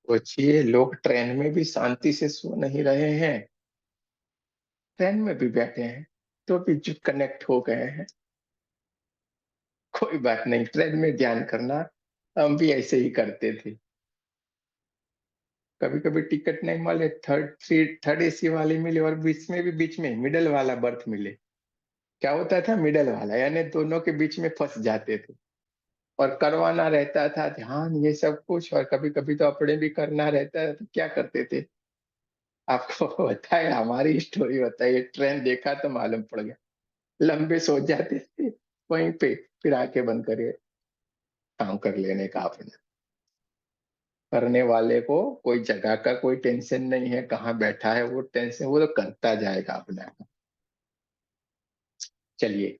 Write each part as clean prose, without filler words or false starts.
सोचिए, लोग ट्रेन में भी शांति से सो नहीं रहे हैं। ट्रेन में भी बैठे हैं तो भी जो कनेक्ट हो गए हैं। कोई बात नहीं, ट्रेन में ध्यान करना हम भी ऐसे ही करते थे। कभी कभी टिकट नहीं मिले, थर्ड एसी वाली मिले, और बीच में मिडल वाला बर्थ मिले। क्या होता था, मिडल वाला यानी दोनों के बीच में फंस जाते थे। और करवाना रहता था ध्यान, ये सब कुछ, और कभी कभी तो अपने भी करना रहता है, तो क्या करते थे आपको बताए, हमारी स्टोरी बताइए। ट्रेन देखा तो मालूम पड़ गया, लंबे सो जाते थे वहीं पे, फिर आंखें बंद करके काम कर लेने का अपने। करने वाले को कोई जगह का कोई टेंशन नहीं है, कहाँ बैठा है वो टेंशन, वो तो करता जाएगा अपने आप। चलिए,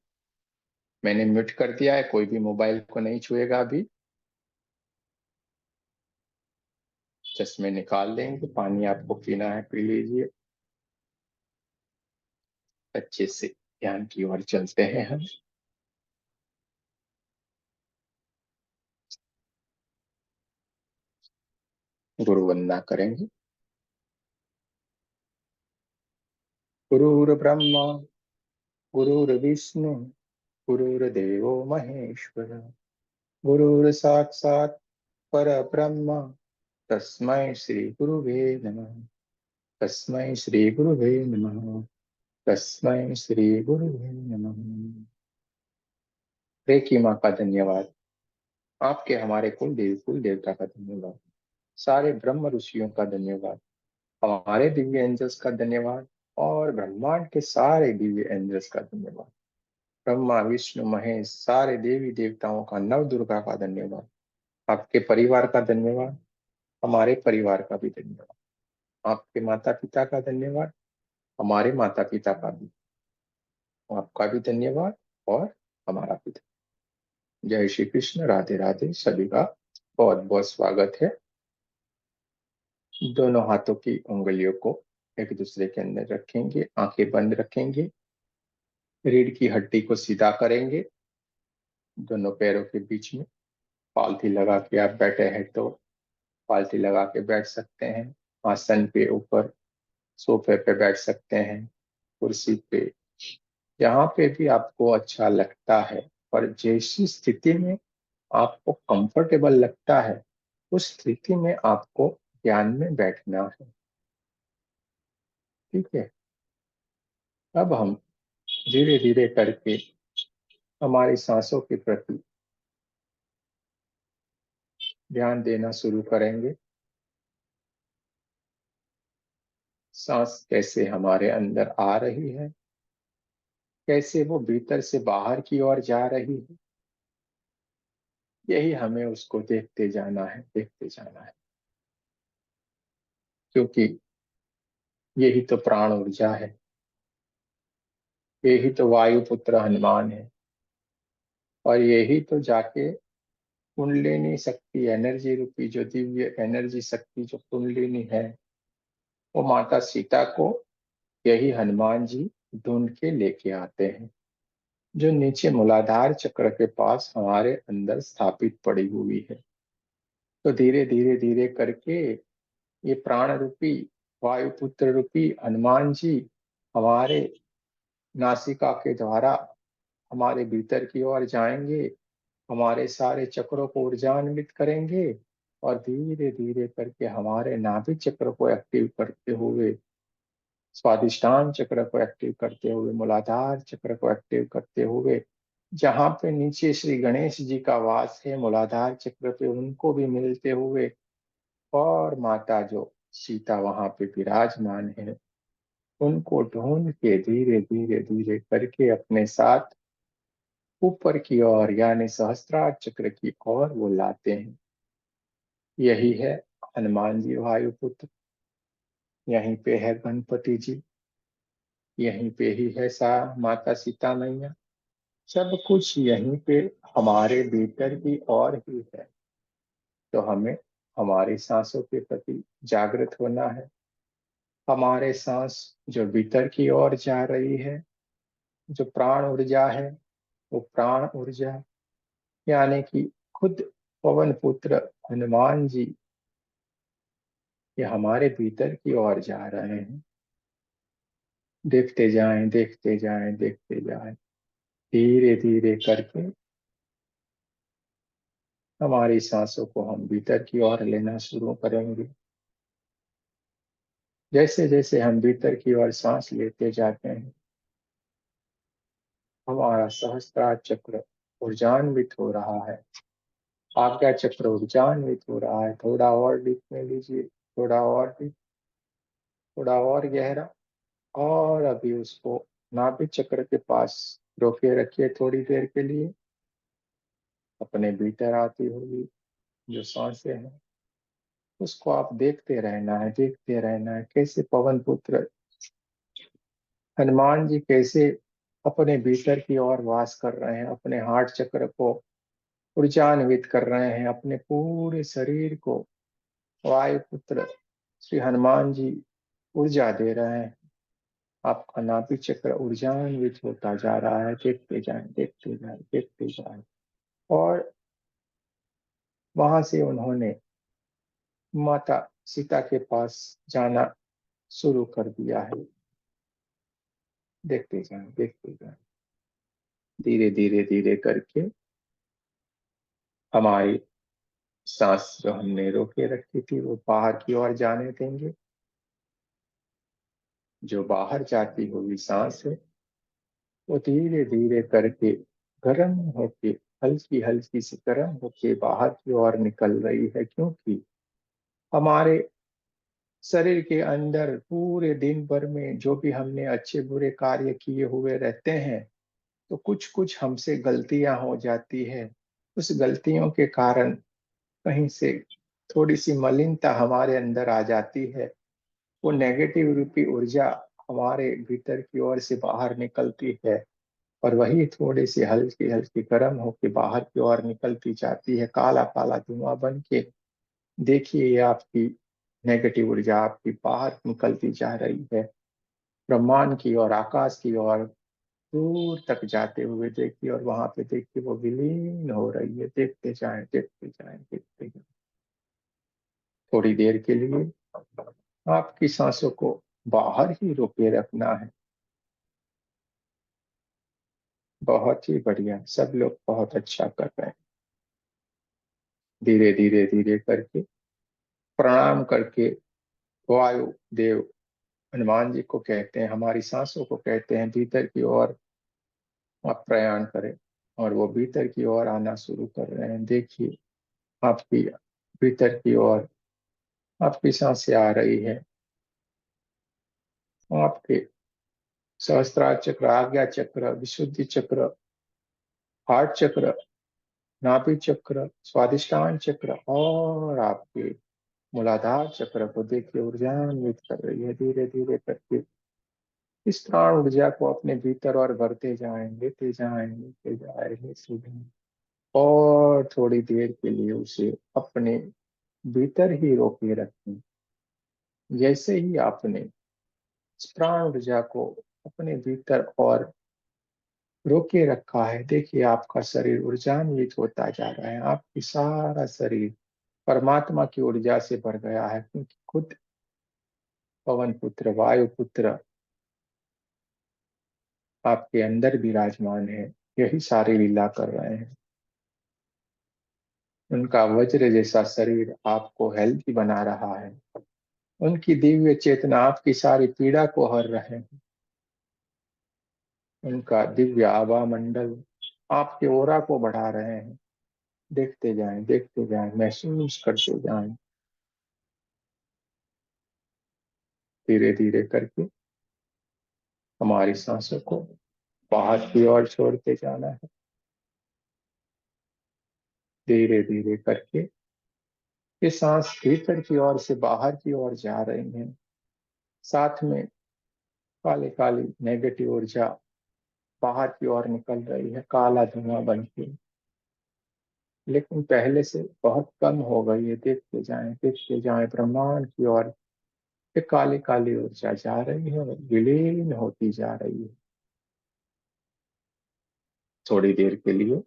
मैंने म्यूट कर दिया है, कोई भी मोबाइल को नहीं छुएगा अभी। चश्मे निकाल लेंगे, पानी आपको पीना है पी लीजिए। अच्छे से ध्यान की ओर चलते हैं हम। गुरु वंदना करेंगे। गुरुर्ब्रह्मा गुरुर्विष्णु गुरुर्देवो महेश्वर, गुरुर् साक्षात् परब्रह्म, तस्मै श्री गुरुवे नमः। तस्मै श्री गुरुवे नमः। तस्मै श्री गुरुवे नमः। रे की माँ का धन्यवाद, आपके हमारे कुल देवता का धन्यवाद, सारे ब्रह्म ऋषियों का धन्यवाद, हमारे दिव्य एंजल्स का धन्यवाद, और ब्रह्मांड के सारे दिव्य एंजल्स का धन्यवाद। ब्रह्मा विष्णु महेश सारे देवी देवताओं का, नव दुर्गा का धन्यवाद। आपके परिवार का धन्यवाद, हमारे परिवार का भी धन्यवाद। आपके माता पिता का धन्यवाद, हमारे माता पिता का भी, आपका भी धन्यवाद, और हमारा भी धन्यवाद। जय श्री कृष्ण, राधे राधे, सभी का बहुत बहुत स्वागत है। दोनों हाथों की उंगलियों को एक दूसरे के अंदर रखेंगे, आंखें बंद रखेंगे, रीढ़ की हड्डी को सीधा करेंगे, दोनों पैरों के बीच में पालथी लगा के आप बैठे हैं तो पालथी लगा के बैठ सकते हैं। आसन पे ऊपर सोफे पे बैठ सकते हैं, कुर्सी पे, जहाँ पे भी आपको अच्छा लगता है। पर जैसी स्थिति में आपको कंफर्टेबल लगता है, उस स्थिति में आपको ध्यान में बैठना है। ठीक है। अब हम धीरे धीरे करके हमारी सांसों के प्रति ध्यान देना शुरू करेंगे। सांस कैसे हमारे अंदर आ रही है, कैसे वो भीतर से बाहर की ओर जा रही है, यही हमें उसको देखते जाना है, देखते जाना है। क्योंकि यही तो प्राण ऊर्जा है, यही तो वायुपुत्र हनुमान है, और यही तो जाके कुंडलिनी शक्ति एनर्जी रूपी, जो दिव्य एनर्जी शक्ति जो कुंडलिनी है, वो माता सीता को यही हनुमान जी ढूंढ के लेके आते हैं, जो नीचे मूलाधार चक्र के पास हमारे अंदर स्थापित पड़ी हुई है। तो धीरे धीरे धीरे करके ये प्राण रूपी वायुपुत्र रूपी हनुमान जी हमारे नासिका के द्वारा हमारे भीतर की ओर जाएंगे, हमारे सारे चक्रों को ऊर्जान्वित करेंगे, और धीरे धीरे करके हमारे नाभि चक्र को एक्टिव करते हुए, स्वादिष्टान चक्र को एक्टिव करते हुए, मूलाधार चक्र को एक्टिव करते हुए, जहाँ पे नीचे श्री गणेश जी का वास है मूलाधार चक्र पे, उनको भी मिलते हुए, और माता जो सीता वहां पे विराजमान है, उनको ढूंढ के धीरे धीरे धीरे करके अपने साथ ऊपर की ओर यानी सहस्त्रार चक्र की ओर वो लाते हैं। यही है हनुमान जी वायुपुत्र, यहीं पे है गणपति जी, यहीं पे ही है सा माता सीता मैया। सब कुछ यहीं पे हमारे भीतर की ओर ही है। तो हमें हमारी सांसों के प्रति जागृत होना है। हमारे सांस जो भीतर की ओर जा रही है, जो प्राण ऊर्जा है, वो प्राण ऊर्जा यानी कि खुद पवन पुत्र हनुमान जी ये हमारे भीतर की ओर जा रहे हैं। देखते जाएं, देखते जाएं, देखते जाएं। धीरे धीरे करके हमारी सांसों को हम भीतर की ओर लेना शुरू करेंगे। जैसे जैसे हम भीतर की ओर सांस लेते जाते हैं, हमारा सहस्त्रार चक्र ऊर्जान्वित हो रहा है, आज्ञा चक्र ऊर्जान्वित हो रहा है। थोड़ा और डीप में लीजिए, थोड़ा और डीप, थोड़ा और गहरा। और अभी उसको नाभि चक्र के पास रोके रखिए थोड़ी देर के लिए। अपने भीतर आती हुई जो सांसें हैं उसको आप देखते रहना है, देखते रहना है। कैसे पवन पुत्र हनुमान जी कैसे अपने भीतर की ओर वास कर रहे हैं, अपने हार्ट चक्र को ऊर्जान्वित कर रहे हैं, अपने पूरे शरीर को वायुपुत्र श्री हनुमान जी ऊर्जा दे रहे हैं। आपका नाभि चक्र ऊर्जान्वित होता जा रहा है। देखते जाएं, देखते जाएं, देखते जाएं। और वहां से उन्होंने माता सीता के पास जाना शुरू कर दिया है। देखते जाएं, देखते जाएं। धीरे धीरे धीरे करके हमारी सांस जो हमने रोके रखी थी वो बाहर की ओर जाने देंगे। जो बाहर जाती हुई सांस है वो धीरे धीरे करके गर्म होके, हल्की हल्की सी गर्म होके बाहर की ओर निकल रही है। क्योंकि हमारे शरीर के अंदर पूरे दिन भर में जो भी हमने अच्छे बुरे कार्य किए हुए रहते हैं, तो कुछ कुछ हमसे गलतियां हो जाती है। उस गलतियों के कारण कहीं से थोड़ी सी मलिनता हमारे अंदर आ जाती है। वो नेगेटिव रूपी ऊर्जा हमारे भीतर की ओर से बाहर निकलती है, और वही थोड़ी सी हल्की हल्की गर्म होकर बाहर की ओर निकलती जाती है, काला काला धुआं बन के। देखिए ये आपकी नेगेटिव ऊर्जा आपकी बाहर निकलती जा रही है, ब्रह्मांड की ओर, आकाश की ओर, दूर तक जाते हुए देखिए। और वहां पे देखिए वो विलीन हो रही है। देखते जाएं, देखते जाएं, देखते जाएं। थोड़ी देर के लिए आपकी सांसों को बाहर ही रोके रखना है। बहुत ही बढ़िया, सब लोग बहुत अच्छा कर रहे हैं। धीरे धीरे धीरे करके प्रणाम करके वायु देव हनुमान जी को कहते हैं, हमारी सांसों को कहते हैं भीतर की ओर आप प्रयाण करें। और वो भीतर की ओर आना शुरू कर रहे हैं। देखिए आपकी भीतर की ओर आपकी सांसें आ रही है। आपके सहस्त्रार चक्र, आज्ञा चक्र, विशुद्धि चक्र, हार्ट चक्र, नाभि चक्र, स्वादिष्टान चक्र और आपके मूलाधार चक्र को देखिए ऊर्जान्वित कर रही है। धीरे धीरे करके इस प्राण ऊर्जा को अपने भीतर और भरते जाएं, लेते जाएं, लेते जाएं, लेते जाएं। और थोड़ी देर के लिए उसे अपने भीतर ही रोके रखें। जैसे ही आपने इस प्राण ऊर्जा को अपने भीतर और रोके रखा है, देखिए आपका शरीर ऊर्जान्वित होता जा रहा है। आपकी सारा शरीर परमात्मा की ऊर्जा से भर गया है, क्योंकि खुद पवन पुत्र वायु पुत्र आपके अंदर विराजमान है। यही सारी लीला कर रहे हैं। उनका वज्र जैसा शरीर आपको हेल्थी बना रहा है। उनकी दिव्य चेतना आपकी सारी पीड़ा को हर रहे हैं। उनका दिव्य आभा मंडल आपके ओरा को बढ़ा रहे हैं। देखते जाएं, देखते जाएं, महसूस करते जाएं। धीरे धीरे करके हमारी सांसों को बाहर की ओर छोड़ते जाना है। धीरे धीरे करके ये सांस भीतर की ओर से बाहर की ओर जा रही है। साथ में काली काली नेगेटिव ऊर्जा बाहर की ओर निकल रही है, काला धुआं बन के। लेकिन पहले से बहुत कम हो गई है। देखते जाएं, देखते जाएं, ब्रह्मांड की ओर ये काली काली ऊर्जा जा रही है, विलीन होती जा रही है। थोड़ी देर के लिए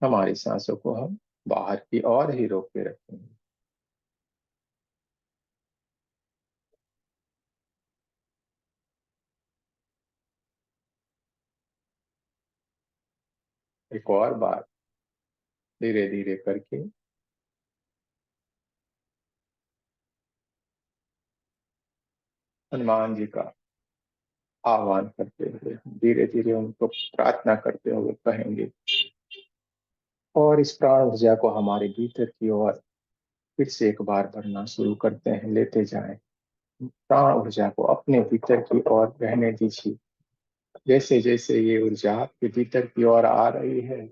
हमारी सांसों को हम बाहर की ओर ही रोके रखेंगे। एक और बार धीरे धीरे करके हनुमान जी का आह्वान करते हुए धीरे धीरे उनको प्रार्थना करते हुए कहेंगे, और इस प्राण ऊर्जा को हमारे भीतर की ओर फिर से एक बार भरना शुरू करते हैं। लेते जाएं प्राण ऊर्जा को अपने भीतर की ओर बहने दीजिए। जैसे जैसे ये ऊर्जा आपके भीतर की ओर आ रही है,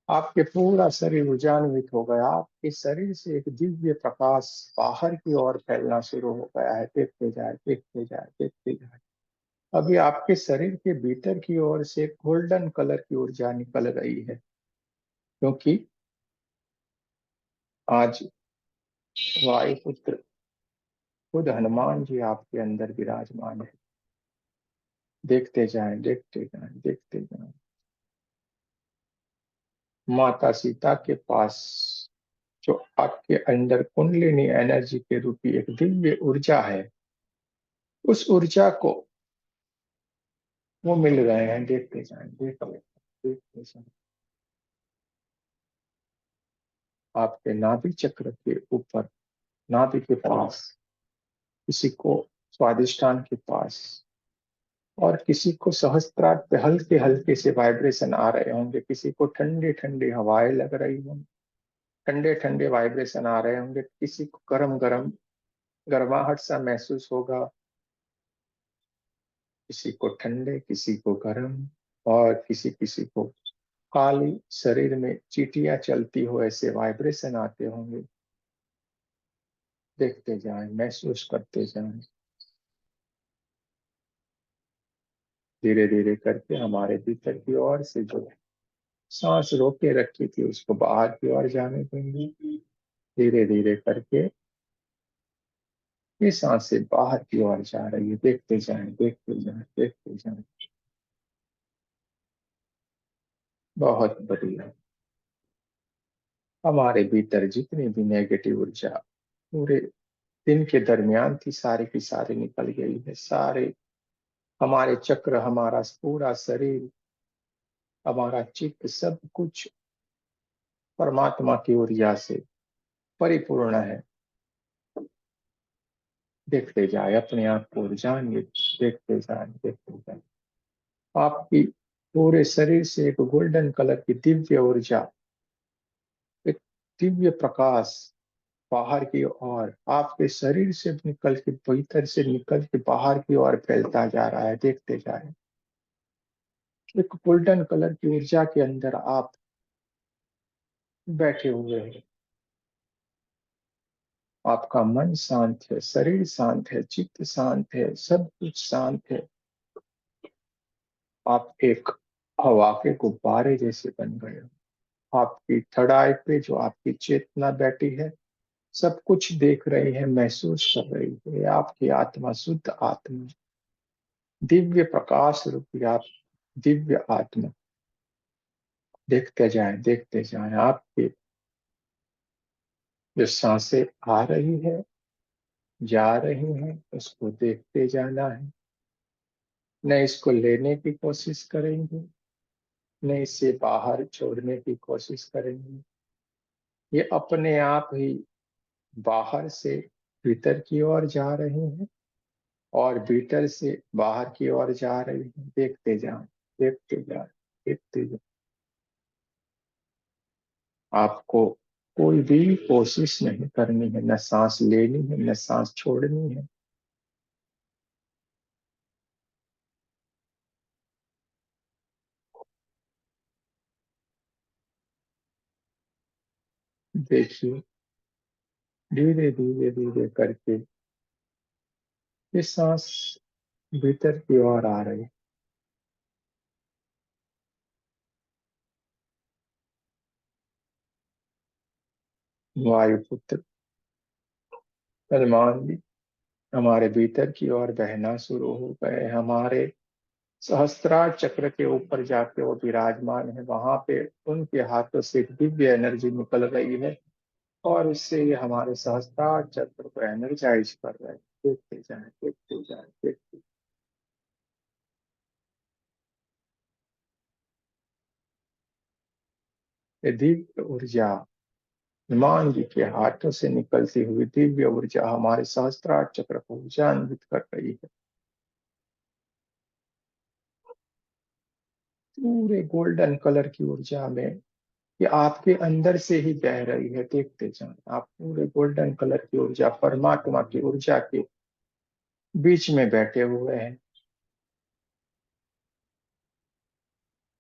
आपके पूरा शरीर ऊर्जान्वित हो गया। आपके शरीर से एक दिव्य प्रकाश बाहर की ओर फैलना शुरू हो गया है। देखते जाए, देखते जाए, देखते जाए। अभी आपके शरीर के भीतर की ओर से गोल्डन कलर की ऊर्जा निकल रही है, क्योंकि आज वायुपुत्र खुद हनुमान जी आपके अंदर विराजमान है। देखते जाएं, देखते जाएं, देखते जाएं। माता सीता के पास जो आपके अंदर कुंडलिनी एनर्जी के रूपी एक दिव्य ऊर्जा है, उस ऊर्जा को वो मिल रहे हैं। देखते जाएं, देखते देखते जाएं। आपके नाभि चक्र के ऊपर, नाभि के पास, किसी को स्वादिष्टान के पास, और किसी को सहस्त्रार पे हल्के हल्के से वाइब्रेशन आ रहे होंगे। किसी को ठंडी ठंडी हवाएं लग रही होंगी, ठंडे ठंडे वाइब्रेशन आ रहे होंगे। किसी को गरम गरम गर्माहट सा महसूस होगा, किसी को ठंडे, किसी को गर्म, और किसी किसी को खाली शरीर में चींटियां चलती हो ऐसे वाइब्रेशन आते होंगे। देखते जाएं, महसूस करते जाएं। धीरे धीरे करके हमारे भीतर की ओर से जो सांस रोके रखी थी उसको बाहर की ओर जाने देंगे। धीरे धीरे करके ये सांसें बाहर की ओर जा रही है। देखते जाएं, देखते जाएं, देखते जाएं। बहुत बढ़िया। हमारे भीतर जितनी भी नेगेटिव ऊर्जा पूरे दिन के दरमियान थी, सारी की सारी निकल गई है। सारे हमारे चक्र, हमारा पूरा शरीर, हमारा चित्त, सब कुछ परमात्मा की ऊर्जा से परिपूर्ण है। देखते जाए, अपने आप को जानिए। देखते जाए, देखते जाए। आपकी पूरे शरीर से एक गोल्डन कलर की दिव्य ऊर्जा, एक दिव्य प्रकाश बाहर की ओर आपके शरीर से निकल के, भीतर से निकल के बाहर की ओर फैलता जा रहा है। देखते जाए। एक गोल्डन कलर की ऊर्जा के अंदर आप बैठे हुए हैं। आपका मन शांत है, शरीर शांत है, चित्त शांत है, सब कुछ शांत है। आप एक हवा के गुब्बारे जैसे बन गए हो। आपकी थड़ाई पे जो आपकी चेतना बैठी है, सब कुछ देख रही है, महसूस कर रही है। आपकी आत्मा शुद्ध आत्मा, दिव्य प्रकाश रूपी आप दिव्य आत्मा। देखते जाएं, देखते जाएं। आपकी जो सांसें आ रही है, जा रही हैं, उसको देखते जाना है। न इसको लेने की कोशिश करेंगे, न इसे बाहर छोड़ने की कोशिश करेंगे। ये अपने आप ही बाहर से भीतर की ओर जा रही हैं, और भीतर से बाहर की ओर जा रही हैं। देखते जाएं, देखते जाएं, देखते जाएं। आपको कोई भी कोशिश नहीं करनी है, न सांस लेनी है, न सांस छोड़नी है। देखिए, धीरे धीरे धीरे करके ये सांस भीतर की ओर आ रही है। वायुपुत्र हनुमान जी हमारे भीतर की ओर बहना शुरू हो गए। हमारे सहस्त्रार चक्र के ऊपर जाके वो विराजमान है। वहां पे उनके हाथों से एक दिव्य एनर्जी निकल रही है, और उससे ये हमारे सहस्त्रार चक्र को एनर्जाइज कर रहे हैं। देखते जाए, देखते जाए, देखते। ये दिव्य ऊर्जा, हनुमान जी के हाथों से निकलती हुई दिव्य ऊर्जा हमारे सहस्त्रार चक्र को ऊर्जान्वित कर रही है। पूरे गोल्डन कलर की ऊर्जा में ये आपके अंदर से ही बह रही है, देखते जाएं। आप पूरे गोल्डन कलर की ऊर्जा, परमात्मा की ऊर्जा के बीच में बैठे हुए हैं।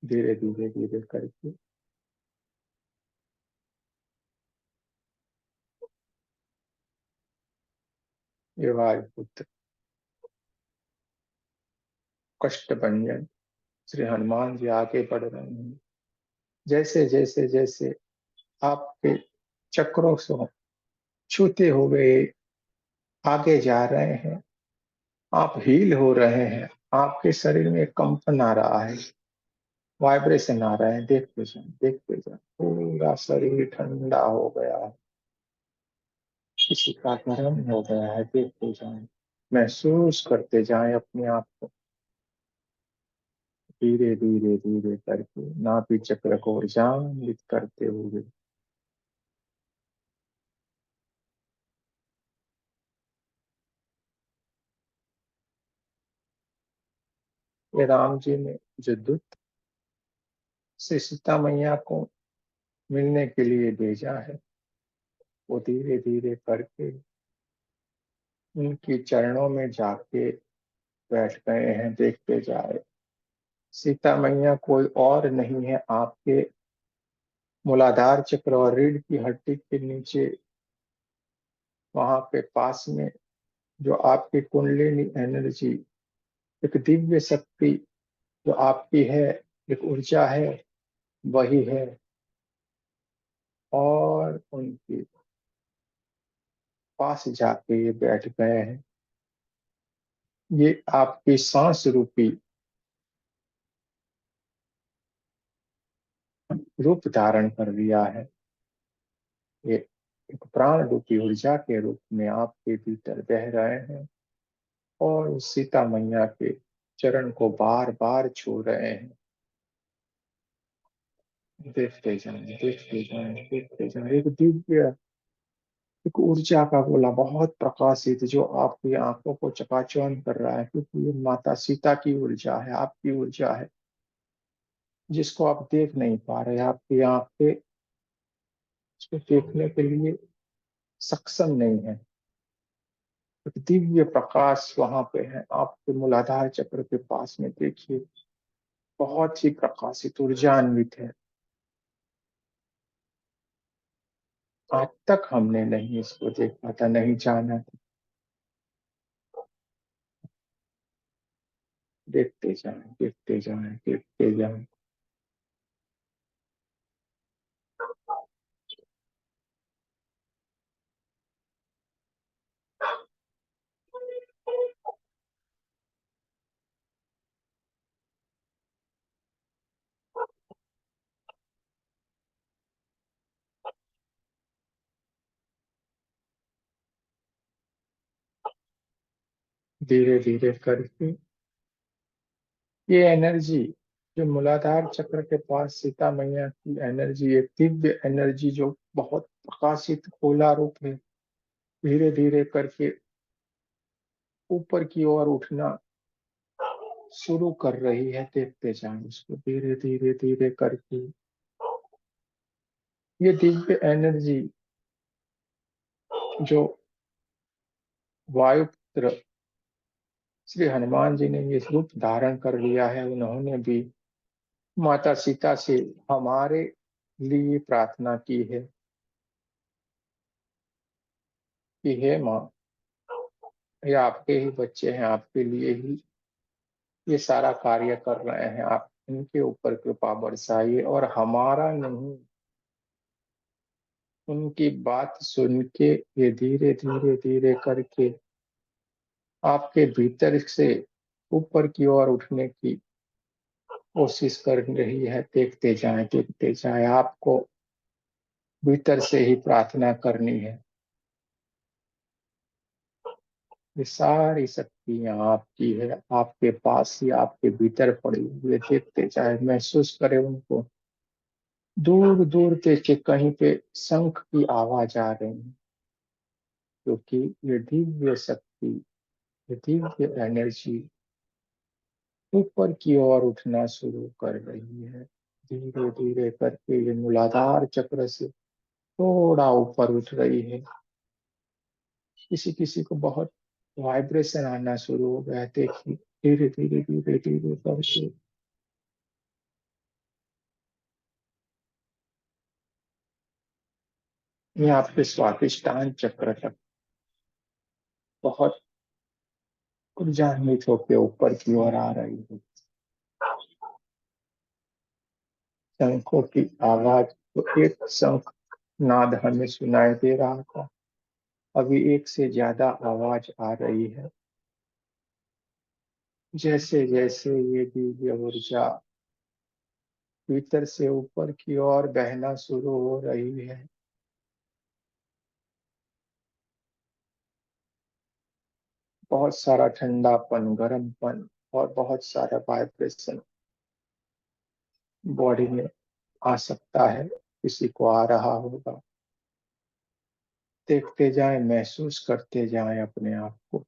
धीरे धीरे धीरे करके ये वायुपुत्र कष्ट भंजन श्री हनुमान जी आगे बढ़ रहे हैं। जैसे जैसे जैसे आपके चक्रों से छूते हुए आगे जा रहे हैं, आप हील हो रहे हैं। आपके शरीर में कंपन आ रहा है, वाइब्रेशन आ रहा है। देखते जाए देखते जाए, पूरा शरीर ठंडा हो गया है, किसी का गर्म हो गया है। देखते जाए, महसूस करते जाए अपने आप को, धीरे धीरे धीरे करके नाभि चक्र को ऊर्जान्वित करते हुए। ये राम जी ने जो दूत से सीता मैया को मिलने के लिए भेजा है, वो धीरे धीरे करके उनकी चरणों में जाके बैठ गए हैं। देखते जाए, सीता मैया कोई और नहीं है, आपके मूलाधार चक्र और रीढ़ की हड्डी के नीचे, वहां पे पास में जो आपकी कुंडलिनी एनर्जी, एक दिव्य शक्ति जो आपकी है, एक ऊर्जा है, वही है। और उनके पास जाके ये बैठ गए हैं। ये आपकी सांस रूपी रूप धारण कर लिया है। ये एक प्राण रूपी ऊर्जा के रूप में आपके भीतर बह रहे हैं और सीता मैया के चरण को बार बार छू रहे हैं। देखते जाएं देखते जाएं देखते जाएं, एक दिव्य, एक ऊर्जा का गोला बहुत प्रकाशित जो आपकी आंखों को चकाचौंध कर रहा है, क्योंकि ये माता सीता की ऊर्जा है, आपकी ऊर्जा है, जिसको आप देख नहीं पा रहे। आपकी आंखें इसको देखने के लिए सक्षम नहीं है। एक दिव्य प्रकाश वहां पे है, आपके मूलाधार चक्र के पास में देखिए, बहुत ही प्रकाशित ऊर्जान्वित है। आज तक हमने नहीं इसको देखा था, नहीं जाना था। देखते जाएं देखते जाएं देखते जाएं। धीरे धीरे करके ये एनर्जी जो मूलाधार चक्र के पास सीता मैया की एनर्जी, एक दिव्य एनर्जी जो बहुत प्रकाशित गोला रूप है, धीरे धीरे करके ऊपर की ओर उठना शुरू कर रही है। देखते जाएं उसको, धीरे धीरे धीरे करके ये दिव्य एनर्जी जो वायुपुत्र श्री हनुमान जी ने ये रूप धारण कर लिया है, उन्होंने भी माता सीता से हमारे लिए प्रार्थना की है कि हे माँ, ये आपके ही बच्चे हैं, आपके लिए ही ये सारा कार्य कर रहे हैं, आप इनके ऊपर कृपा बरसाइए और हमारा नहीं, उनकी बात सुन के ये धीरे धीरे धीरे करके आपके भीतर से ऊपर की ओर उठने की कोशिश कर रही है। देखते जाएं, आपको भीतर से ही प्रार्थना करनी है। ये सारी शक्तियां आपकी है, आपके पास ही, आपके भीतर पड़ी हुई है। देखते जाएं, महसूस करें उनको। दूर दूर के कहीं पे शंख की आवाज आ रही है, क्योंकि ये दिव्य शक्ति, ये दिव्य एनर्जी ऊपर की ओर उठना शुरू कर रही है। धीरे धीरे करके ये मूलाधार चक्र से थोड़ा ऊपर उठ रही है। किसी किसी को बहुत वाइब्रेशन आना शुरू हो गया है, देखिए धीरे धीरे धीरे धीरे करके ये आपके स्वादिष्टान चक्र तक बहुत ऊर्जान्वित होकर ऊपर की ओर आ रही है। शंखों की आवाज, तो एक शंख नाद हमें सुनाई दे रहा था, अभी एक से ज्यादा आवाज आ रही है। जैसे जैसे ये दिव्य ऊर्जा भीतर से ऊपर की ओर बहना शुरू हो रही है, बहुत सारा ठंडापन, गर्मपन और बहुत सारा वाइब्रेशन बॉडी में आ सकता है। किसी को आ रहा होगा, देखते जाएं, महसूस करते जाएं अपने आप को।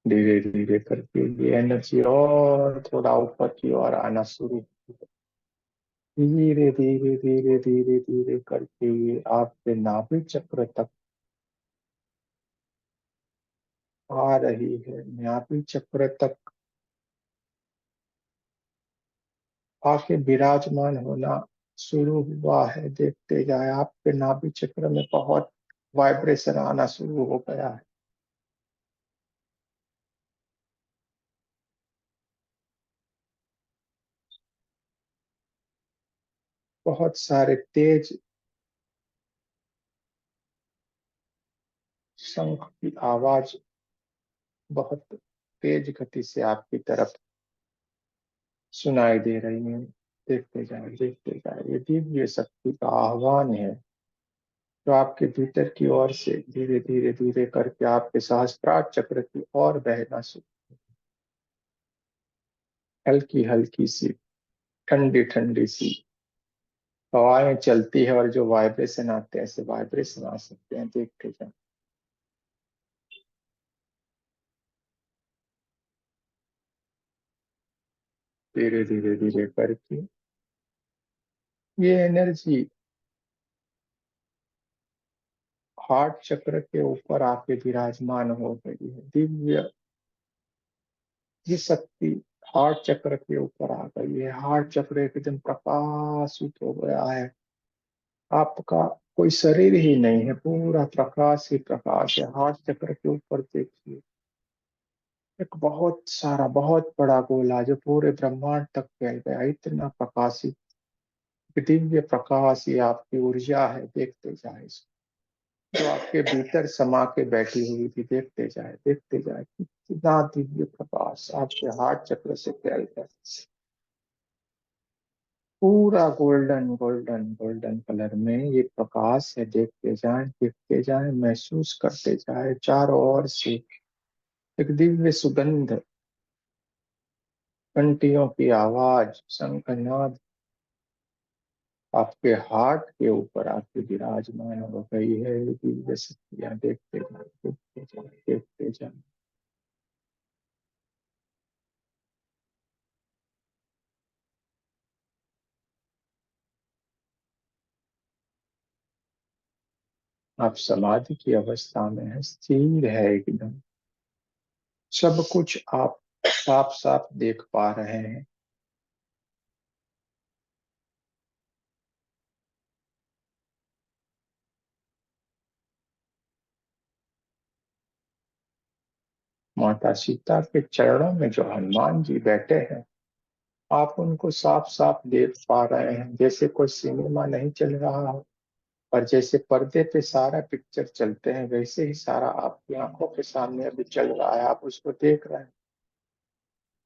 धीरे धीरे करके ये एनर्जी और थोड़ा ऊपर की ओर आना शुरू, धीरे धीरे धीरे धीरे धीरे करके ये आपके नाभि चक्र तक आ रही है। नाभि चक्र तक आके विराजमान होना शुरू हुआ है। देखते जाए, आपके नाभि चक्र में बहुत वाइब्रेशन आना शुरू हो गया है। बहुत सारे तेज शंख की आवाज बहुत तेज गति से आपकी तरफ सुनाई दे रही है। देखते जाए, ये दिव्य शक्ति का आह्वान है, जो आपके भीतर की ओर से धीरे धीरे धीरे करके आपके सहस्त्रार चक्र की ओर बहना शुरू। हल्की हल्की सी, ठंडी ठंडी सी हवाएं चलती है, और जो वाइब्रेशन आते हैं, ऐसे वाइब्रेशन आ सकते हैं। देखते जाए, धीरे धीरे धीरे करके ये एनर्जी हार्ट चक्र के ऊपर आके विराजमान हो गई है। दिव्य ये शक्ति हार्ट चक्र के ऊपर आ गई है। हार्ट चक्र एकदम प्रकाशित हो गया है। आपका कोई शरीर ही नहीं है, पूरा प्रकाश ही प्रकाश है। हार्ट चक्र के ऊपर देखिए, एक बहुत सारा बहुत बड़ा गोला जो पूरे ब्रह्मांड तक फैल गया, इतना प्रकाशित दिव्य प्रकाश, ये आपकी ऊर्जा है। देखते जाए इसको, जो आपके भीतर समा के बैठी हुई थी। देखते जाए कितना दिव्य प्रकाश आपके हार्ट चक्र से फैल गया, पूरा गोल्डन गोल्डन गोल्डन कलर में ये प्रकाश है। देखते जाएं, महसूस करते जाएं, चारों ओर से एक दिव्य सुगंध, घंटियों की आवाज, शंखनाद आपके हार्ट के ऊपर आके विराजमान हो गई है। ये दिव्य शक्तियां, देखते जाएं। आप समाधि की अवस्था में है, स्थिर है एकदम, सब कुछ आप साफ साफ देख पा रहे हैं। माता सीता के चरणों में जो हनुमान जी बैठे हैं, आप उनको साफ साफ देख पा रहे हैं, जैसे कोई सिनेमा नहीं चल रहा हो, और जैसे पर्दे पे सारा पिक्चर चलते हैं, वैसे ही सारा आपकी आंखों के सामने अभी चल रहा है। आप उसको देख रहे हैं,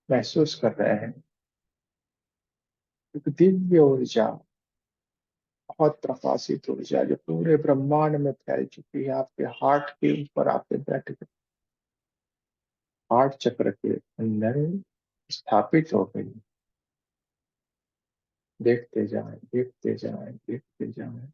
महसूस कर रहे हैं। एक दिव्य ऊर्जा, बहुत प्रकाशित ऊर्जा जो पूरे ब्रह्मांड में फैल चुकी है, आपके हार्ट के ऊपर आके बैठ गई। हार्ट चक्र के अंदर स्थापित हो गई। देखते जाएं, देखते जाएं, देखते जाएं।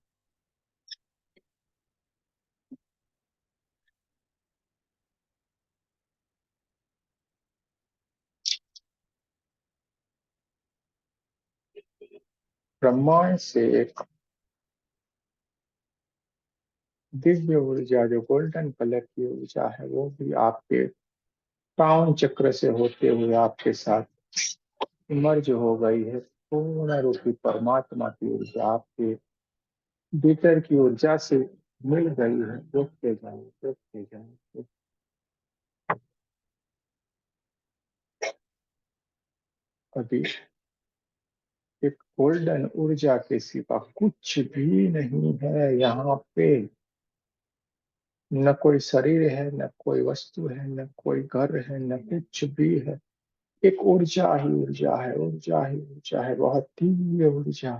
ब्रह्मांड से एक दिव्य ऊर्जा, जो गोल्डन कलर की ऊर्जा है, वो भी आपके क्राउन चक्र से होते हुए आपके साथ इमर्ज हो गई है। पूर्ण रूपी परमात्मा की ऊर्जा आपके भीतर की ऊर्जा से मिल गई है। देखते जाएं, देखते जाएं। अभी एक गोल्डन ऊर्जा के सिवा कुछ भी नहीं है यहाँ पे। न कोई शरीर है, न कोई वस्तु है, न कोई घर है, न कुछ भी है। एक ऊर्जा ही ऊर्जा है, ऊर्जा ही ऊर्जा है, बहुत दिव्य ऊर्जा।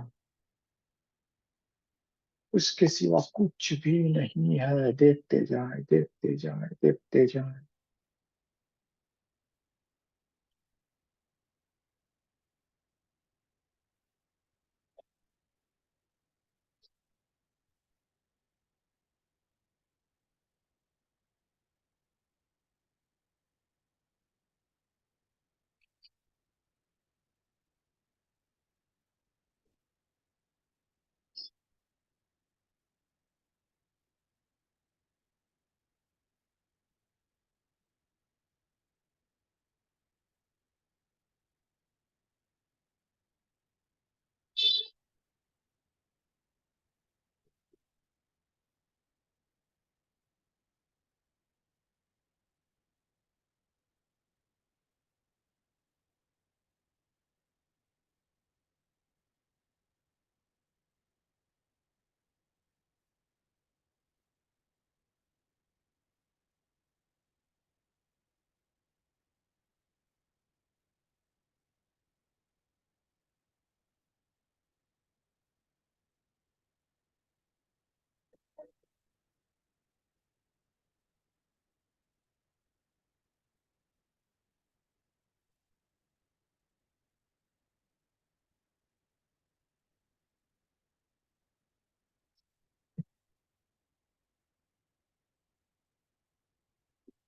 उसके सिवा कुछ भी नहीं है। देखते जाएं, देखते जाएं, देखते जाएं।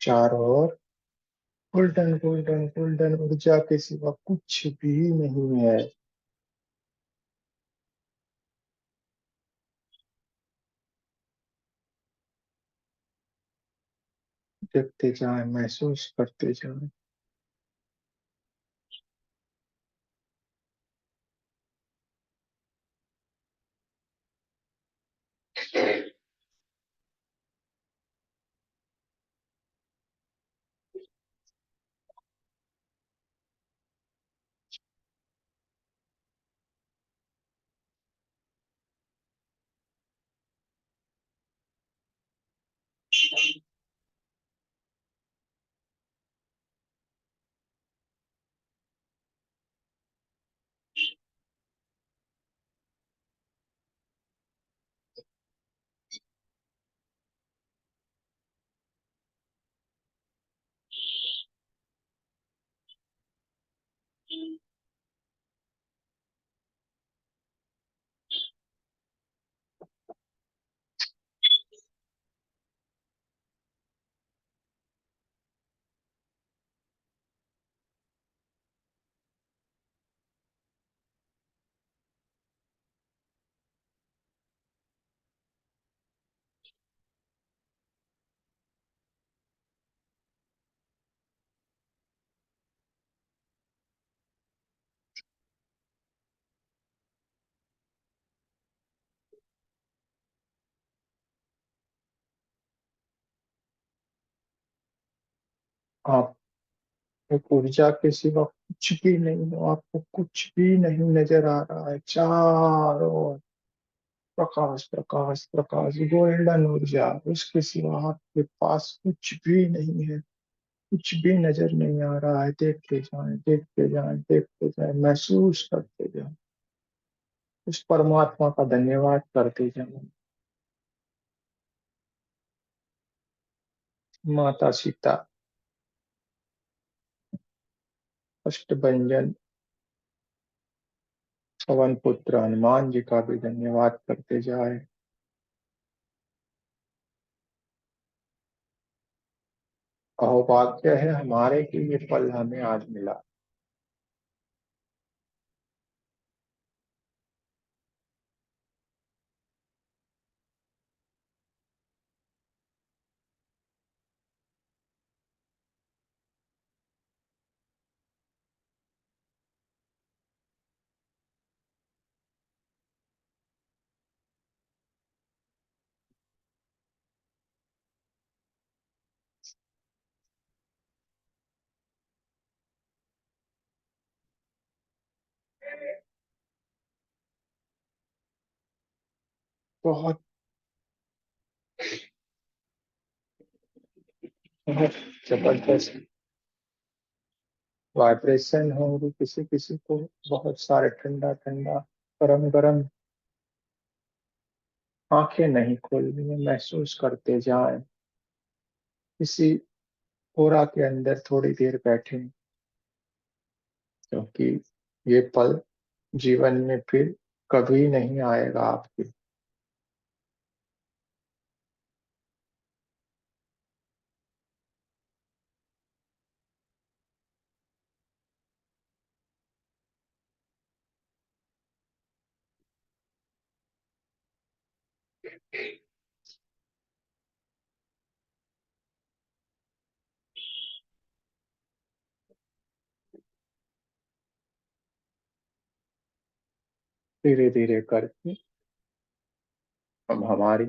4 और गोल्डन गोल्डन गोल्डन ऊर्जा के सिवा कुछ भी नहीं है। देखते जाएं, महसूस करते जाएं। आप एक ऊर्जा के सिवा कुछ भी नहीं हो। आपको कुछ भी नहीं नजर आ रहा है। चारों ओर प्रकाश प्रकाश प्रकाश, गोल्डन ऊर्जा। उसके सिवा आपके पास कुछ भी नहीं है। कुछ भी नजर नहीं आ रहा है। देखते जाएं, देखते जाएं, देखते जाएं, महसूस करते जाएं। उस परमात्मा का धन्यवाद करते जाएं। माता सीता। अष्टभंजन पवन पुत्र हनुमान जी का भी धन्यवाद करते जाए। अहोभाग्य है हमारे कि ये पल हमें आज मिला। बहुत बहुत जबरदस्त वाइब्रेशन होंगी, किसी किसी को बहुत सारे ठंडा ठंडा, गरम गरम। आंखें नहीं खोलनी है, महसूस करते जाएं। किसी कोरा के अंदर थोड़ी देर बैठें, क्योंकि ये पल जीवन में फिर कभी नहीं आएगा आपके। धीरे धीरे करके हम हमारी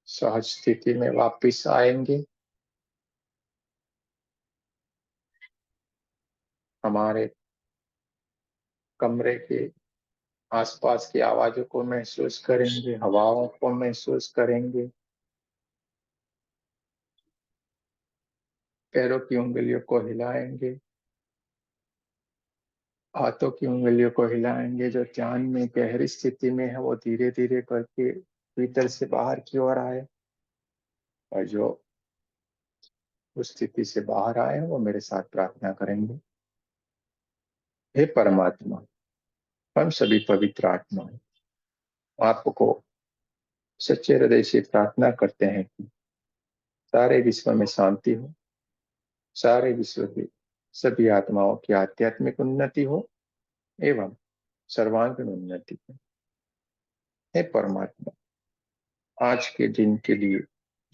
सहज स्थिति में वापस आएंगे। हमारे कमरे के आसपास की आवाजों को महसूस करेंगे, हवाओं को महसूस करेंगे, पैरों की उंगलियों को हिलाएंगे, हाथों की उंगलियों को हिलाएंगे। जो ध्यान में गहरी स्थिति में है वो धीरे धीरे करके भीतर से बाहर की ओर आए, और जो उस स्थिति से बाहर आए वो मेरे साथ प्रार्थना करेंगे। हे परमात्मा, हम सभी पवित्र आत्मा आपको सच्चे हृदय से प्रार्थना करते हैं कि सारे विश्व में शांति हो, सारे विश्व की सभी आत्माओं की आध्यात्मिक उन्नति हो एवं सर्वांगीण उन्नति हो। हे परमात्मा, आज के दिन के लिए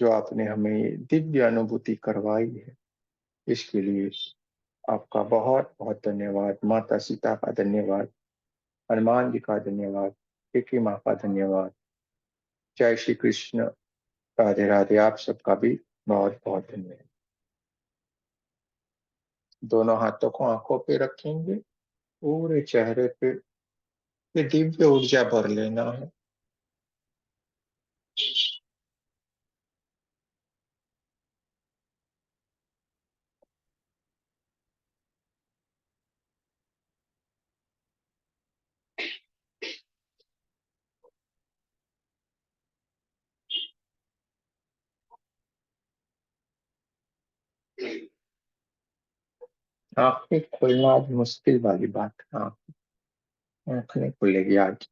जो आपने हमें दिव्य अनुभूति करवाई है, इसके लिए आपका बहुत बहुत धन्यवाद। माता सीता का धन्यवाद, हनुमान जी का धन्यवाद, एक माँ का धन्यवाद। जय श्री कृष्ण। राधे राधे। आप सबका भी बहुत बहुत धन्यवाद। दोनों हाथों को आंखों पे रखेंगे, पूरे चेहरे पे ये दिव्य ऊर्जा भर लेना है। आंखें खोलना आज मुश्किल वाली बात है। आंख नहीं खुलेगी आज।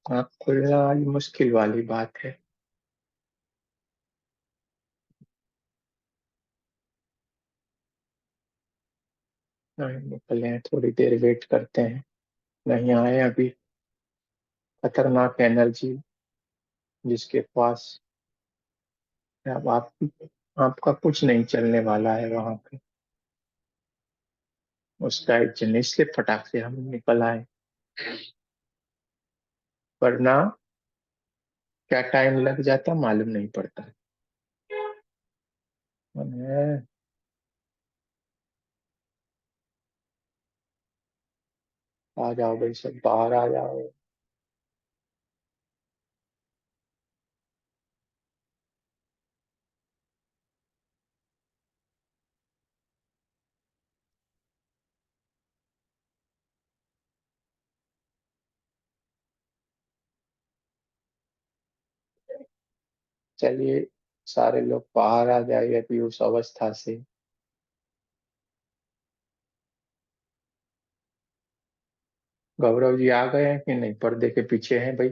आंख खुलना आज मुश्किल वाली बात है। नहीं निकले हैं, थोड़ी देर वेट करते हैं। नहीं आए अभी। खतरनाक एनर्जी जिसके पास अब आप आपका कुछ नहीं चलने वाला है वहां पे। उसका इतने से फटाक से हम निकल आए, वरना क्या टाइम लग जाता मालूम नहीं पड़ता। है। आ जाओ भाई, सब बाहर आ जाओ। चलिए, सारे लोग बाहर आ जाइए अभी उस अवस्था से। गौरव जी आ गए हैं कि नहीं? पर्दे के पीछे हैं भाई।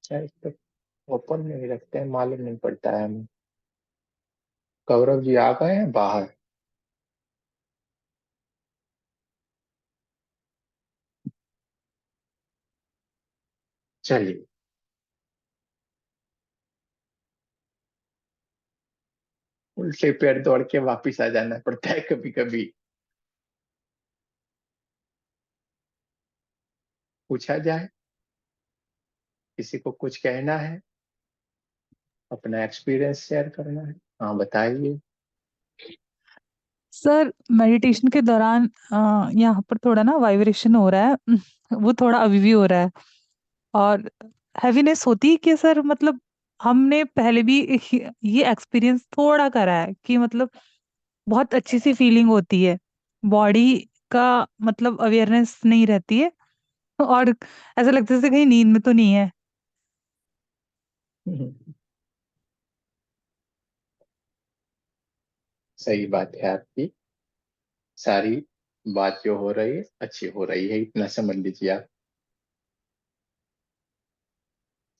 शायद तक ओपन में ही रखते हैं, मालूम नहीं पड़ता है हमें। गौरव जी आ गए हैं बाहर। चलिए। उल्टे पैर दौड़ के वापिस आ जाना पड़ता है कभी कभी। पूछा जाए, किसी को कुछ कहना है, अपना एक्सपीरियंस शेयर करना है? हाँ बताइए। सर मेडिटेशन के दौरान यहाँ पर थोड़ा ना वाइब्रेशन हो रहा है। वो थोड़ा अभी भी हो रहा है। और हैवीनेस होती है कि सर मतलब हमने पहले भी ये एक्सपीरियंस थोड़ा करा है कि मतलब बहुत अच्छी सी फीलिंग होती है। बॉडी का मतलब अवेयरनेस नहीं रहती है। और ऐसा लगता है जैसे कहीं नींद में तो नहीं है। सही बात है आपकी। सारी बात जो हो रही है अच्छी हो रही है, इतना समझ लीजिए आप।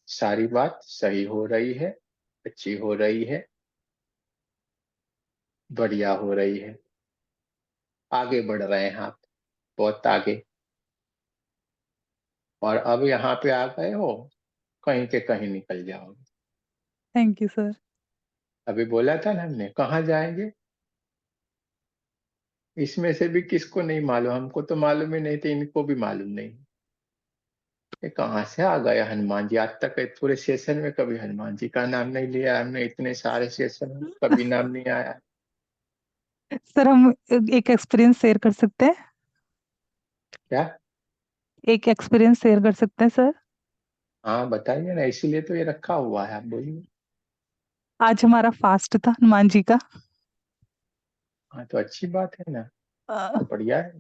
सारी बात सही हो रही है, अच्छी हो रही है, बढ़िया हो रही है। आगे बढ़ रहे हैं आप, बहुत आगे। और अब यहाँ पे आ गए हो, कहीं के कहीं निकल जाओगे। Thank you sir. अभी बोला था ना हमने, कहाँ जाएंगे? इसमें से भी किसको नहीं मालूम, हमको तो मालूम ही नहीं थे, इनको भी मालूम नहीं। ये कहाँ से आ गया हनुमान जी? आज तक इस पूरे सेशन में कभी हनुमान जी का नाम नहीं लिया हमने, इतने सारे सेशन में कभी नाम नहीं आया। सर हम एक एक्सपीरियंस शेयर कर सकते हैं। क्या? एक एक्सपीरियंस शेयर कर सकते हैं सर। हाँ बताइए ना, इसीलिए तो ये रखा हुआ है, आप बोलिए। आज हमारा फास्ट था हनुमान जी का। हाँ तो अच्छी बात है ना, अ, तो बढ़िया है।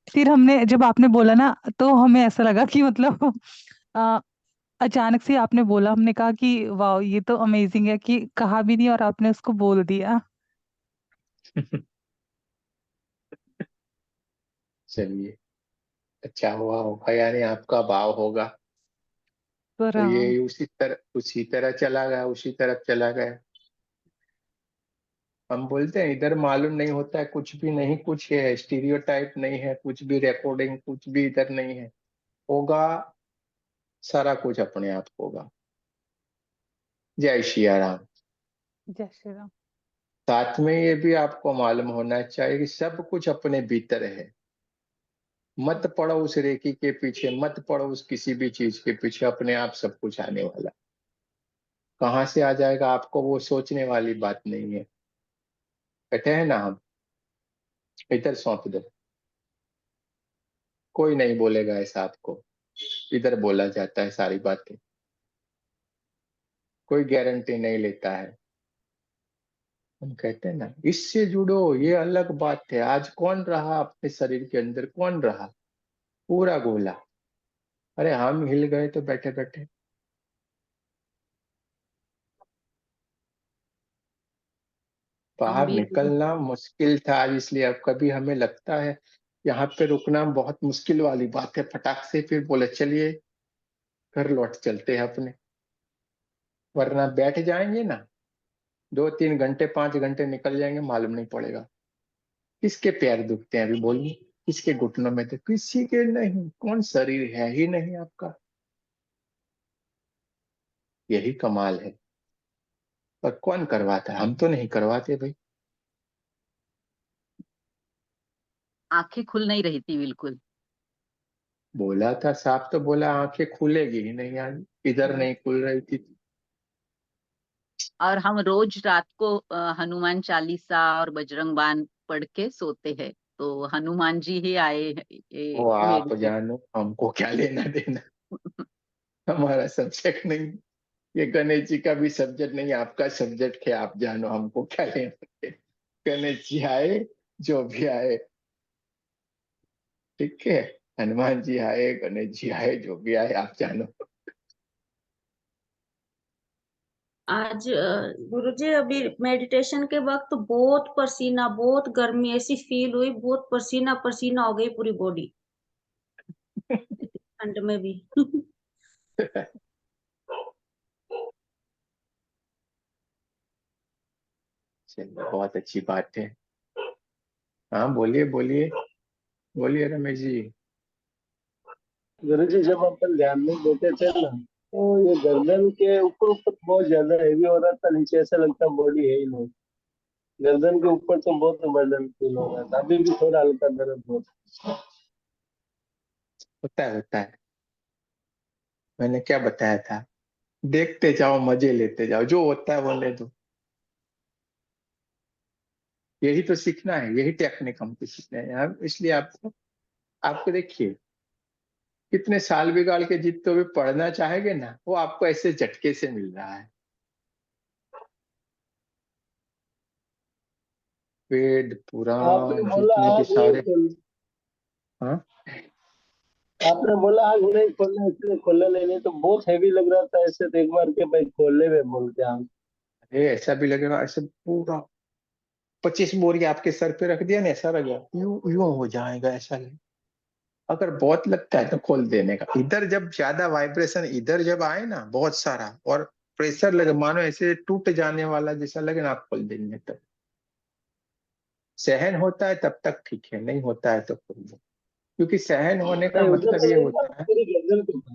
फिर हमने जब आपने बोला ना तो हमें ऐसा लगा कि मतलब अ, अचानक से आपने बोला, हमने कहा कि वाह ये तो अमेजिंग है कि कहा भी नहीं और आपने उसको बोल दिया। चलिए, अच्छा हुआ होगा, यानी आपका भाव होगा। पर तो ये उसी तरह चला गया, उसी तरफ चला गया। हम बोलते हैं इधर मालूम नहीं होता है कुछ भी नहीं, कुछ है स्टीरियोटाइप नहीं है, कुछ भी रिकॉर्डिंग कुछ भी इधर नहीं है। होगा, सारा कुछ अपने आप होगा। जय सिया राम। जय श्री राम। साथ में ये भी आपको मालूम होना चाहिए कि सब कुछ अपने भीतर है। मत पड़ो उस रेकी के पीछे, मत पड़ो उस किसी भी चीज के पीछे, अपने आप सब कुछ आने वाला। कहाँ से आ जाएगा आपको, वो सोचने वाली बात नहीं है। कहते हैं ना हम, इधर सौंप दो, कोई नहीं बोलेगा ऐसा आपको। इधर बोला जाता है सारी बातें, कोई गारंटी नहीं लेता है। हम कहते हैं ना, इससे जुड़ो, ये अलग बात है। आज कौन रहा अपने शरीर के अंदर, कौन रहा? पूरा गोला। अरे हम हिल गए तो बैठे बैठे। हम बाहर भी निकलना मुश्किल था आज, इसलिए अब कभी हमें लगता है यहाँ पे रुकना बहुत मुश्किल वाली बात है, फटाक से फिर बोले चलिए घर लौट चलते हैं अपने। वरना बैठ जाएंगे ना, 2-3 घंटे 5 घंटे निकल जाएंगे, मालूम नहीं पड़ेगा। किसके पैर दुखते हैं अभी बोलिए? किसके घुटनों में? तो किसी के नहीं, कौन शरीर है ही नहीं आपका। यही कमाल है। पर कौन करवाता है? हम तो नहीं करवाते भाई। आंखें खुल नहीं रही थी बिल्कुल। बोला था, साफ तो बोला आंखें खुलेगी ही नहीं आज, इधर नहीं खुल रही थी। और हम रोज रात को हनुमान चालीसा और बजरंग बाण पढ़ के सोते हैं, तो हनुमान जी ही आए वो आप मेरे जानो, हमको क्या लेना देना। हमारा सब्जेक्ट नहीं। ये गणेश जी का भी सब्जेक्ट नहीं, आपका सब्जेक्ट है, आप जानो, हमको क्या लेना देना। गणेश जी आए, जो भी आए, ठीक है। हनुमान जी आए, गणेश जी आए, जो भी आए, आप जानो। आज गुरुजी अभी मेडिटेशन के वक्त बहुत पसीना, बहुत गर्मी ऐसी फील हुई, बहुत पसीना पसीना हो गई पूरी बॉडी ठंड में भी। चलिए, बहुत अच्छी बात है। हाँ, बोलिए बोलिए। बोलिए रमेश जी। गुरु जी, जब अपन ध्यान में देते थे ना, तो ये गर्दन के ऊपर ऊपर बहुत ज्यादा हेवी हो रहा था, नीचे ऐसा लगता बॉडी है ही नहीं। गर्दन के ऊपर तो बहुत बर्डन फील हो रहा था, अभी भी थोड़ा हल्का दर्द होता होता है, होता है। मैंने क्या बताया था? देखते जाओ, मजे लेते जाओ, जो होता है वो ले दो। यही तो सीखना है, यही टेक्निक हमको सीखना है यार। इसलिए आपको, आपको देखिए, कितने साल बिगाड़ के जितने भी पढ़ना चाहेंगे ना, वो आपको ऐसे झटके से मिल रहा है। पेट पूरा, है। आपने बोला जितने भी आग नहीं सारे। खोल हाँ, आपने बोला आग नहीं खोलना, इसलिए खोला नहीं, नहीं तो बहुत हैवी लग रहा था ऐसे, तो एक बार के भाई खोलने में बोल के आग। अरे ऐसा भी लगेगा, ऐसे पूरा 25 बोरी आपके सर पे रख दिया ना, ऐसा लगा यूं यूं हो जाएगा, ऐसा लगे। अगर बहुत लगता है तो खोल देने का। इधर जब ज्यादा वाइब्रेशन इधर जब आए ना, बहुत सारा, और प्रेशर लगे, मानो ऐसे टूट जाने वाला जैसा लगे ना, आप खोल देंगे। तब सहन होता है तब तक ठीक है, नहीं होता है तो खोल दो। क्योंकि सहन होने का नहीं, उधर मतलब तो ये नहीं था, होता है। पूरी गर्दन पे था।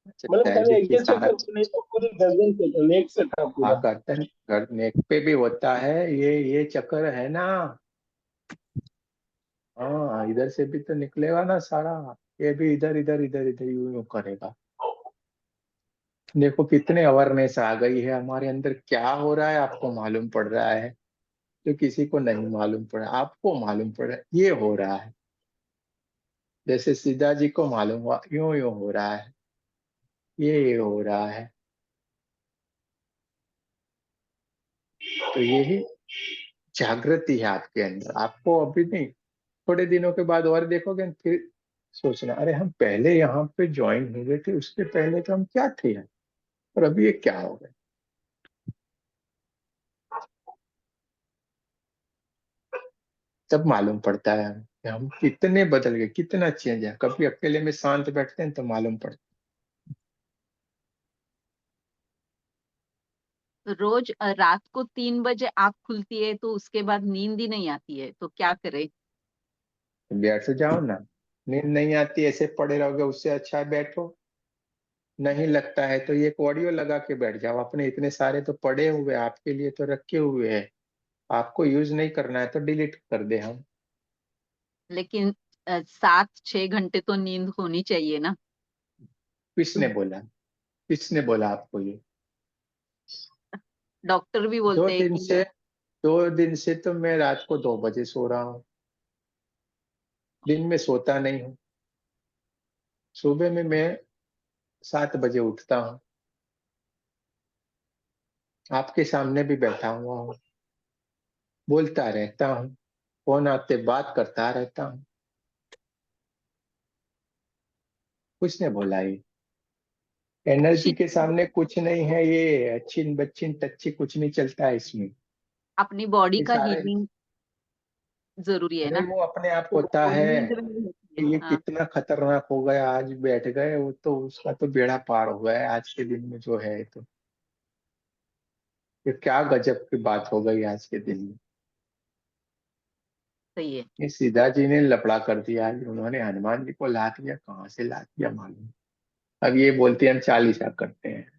अच्छा, मतलब चल खाली एक देखिए दो सारा। चक्कर पे नहीं तो पूरी गर्दन पे था, नेक से था हाँ, पूरा। गर्दन, नेक पे भी होता है, ये चक्कर है ना। हाँ, इधर से भी तो निकलेगा ना सारा। ये भी इधर इधर इधर इधर यूं यूं करेगा। देखो कितने अवेयरनेस आ गई है हमारे अंदर, क्या हो रहा है आपको मालूम पड़ रहा है। जो किसी को नहीं मालूम पड़ा, आपको मालूम पड़ा, ये हो रहा है। जैसे सीधा जी को मालूम हुआ, यूं यूं हो रहा है, ये हो रहा है। तो यही जागृति है आपके अंदर, आपको अभी नहीं, थोड़े दिनों के बाद और देखोगे फिर सोचना, अरे हम पहले यहाँ पे ज्वाइन हुए थे, उसके पहले तो हम क्या थे यार, और अभी ये क्या हो गया। तब मालूम पड़ता है कि हम कितने बदल गए, कितना चेंज है। कभी अकेले में शांत बैठते हैं तो मालूम पड़ता रोज रात को 3 बजे आँख खुलती है, तो उसके बाद नींद ही नहीं आती है, तो क्या करे? है। बैठ जाओ ना। नींद नहीं आती ऐसे पड़े रहोगे, उससे अच्छा है बैठो। नहीं लगता है तो ये एक ऑडियो लगा के बैठ जाओ अपने, इतने सारे तो पड़े हुए हैं, आपके लिए तो रखे हुए हैं। आपको यूज नहीं करना है तो डिलीट कर दे हम। लेकिन 7-6 घंटे तो नींद होनी चाहिए ना। किसने बोला? किसने बोला आपको ये? डॉक्टर भी दो बोलते हैं दिन कि से 2 दिन से तो मैं रात को 2 बजे सो रहा हूँ। दिन में सोता नहीं हूँ। सुबह में मैं 7 बजे उठता हूँ। आपके सामने भी बैठा हुआ हूँ, बोलता रहता हूँ, फोन आते बात करता रहता हूँ। कुछ ने बोला ये? एनर्जी अच्छी के सामने कुछ नहीं है ये, अच्छी बच्ची टच्ची कुछ नहीं चलता है इसमें। अपनी बॉडी ये का सारे, हीलिंग जरूरी है अरे ना। वो अपने आप तो होता वो है। नींद में ही होती है। ये हाँ, कितना खतरनाक हो गया, आज बैठ गए वो तो उसका तो बेड़ा पार हो गया है आज के दिन में जो है। तो ये क्या गजब की बात हो गई आज के दिन में। सही है। ये सीधा जी ने लफड़ा कर दिया है, उन्होंने हनुमान जी को ला दिया, कहाँ से ला दिया मालूम। अब ये बोलते हैं हम चालीसा करते हैं।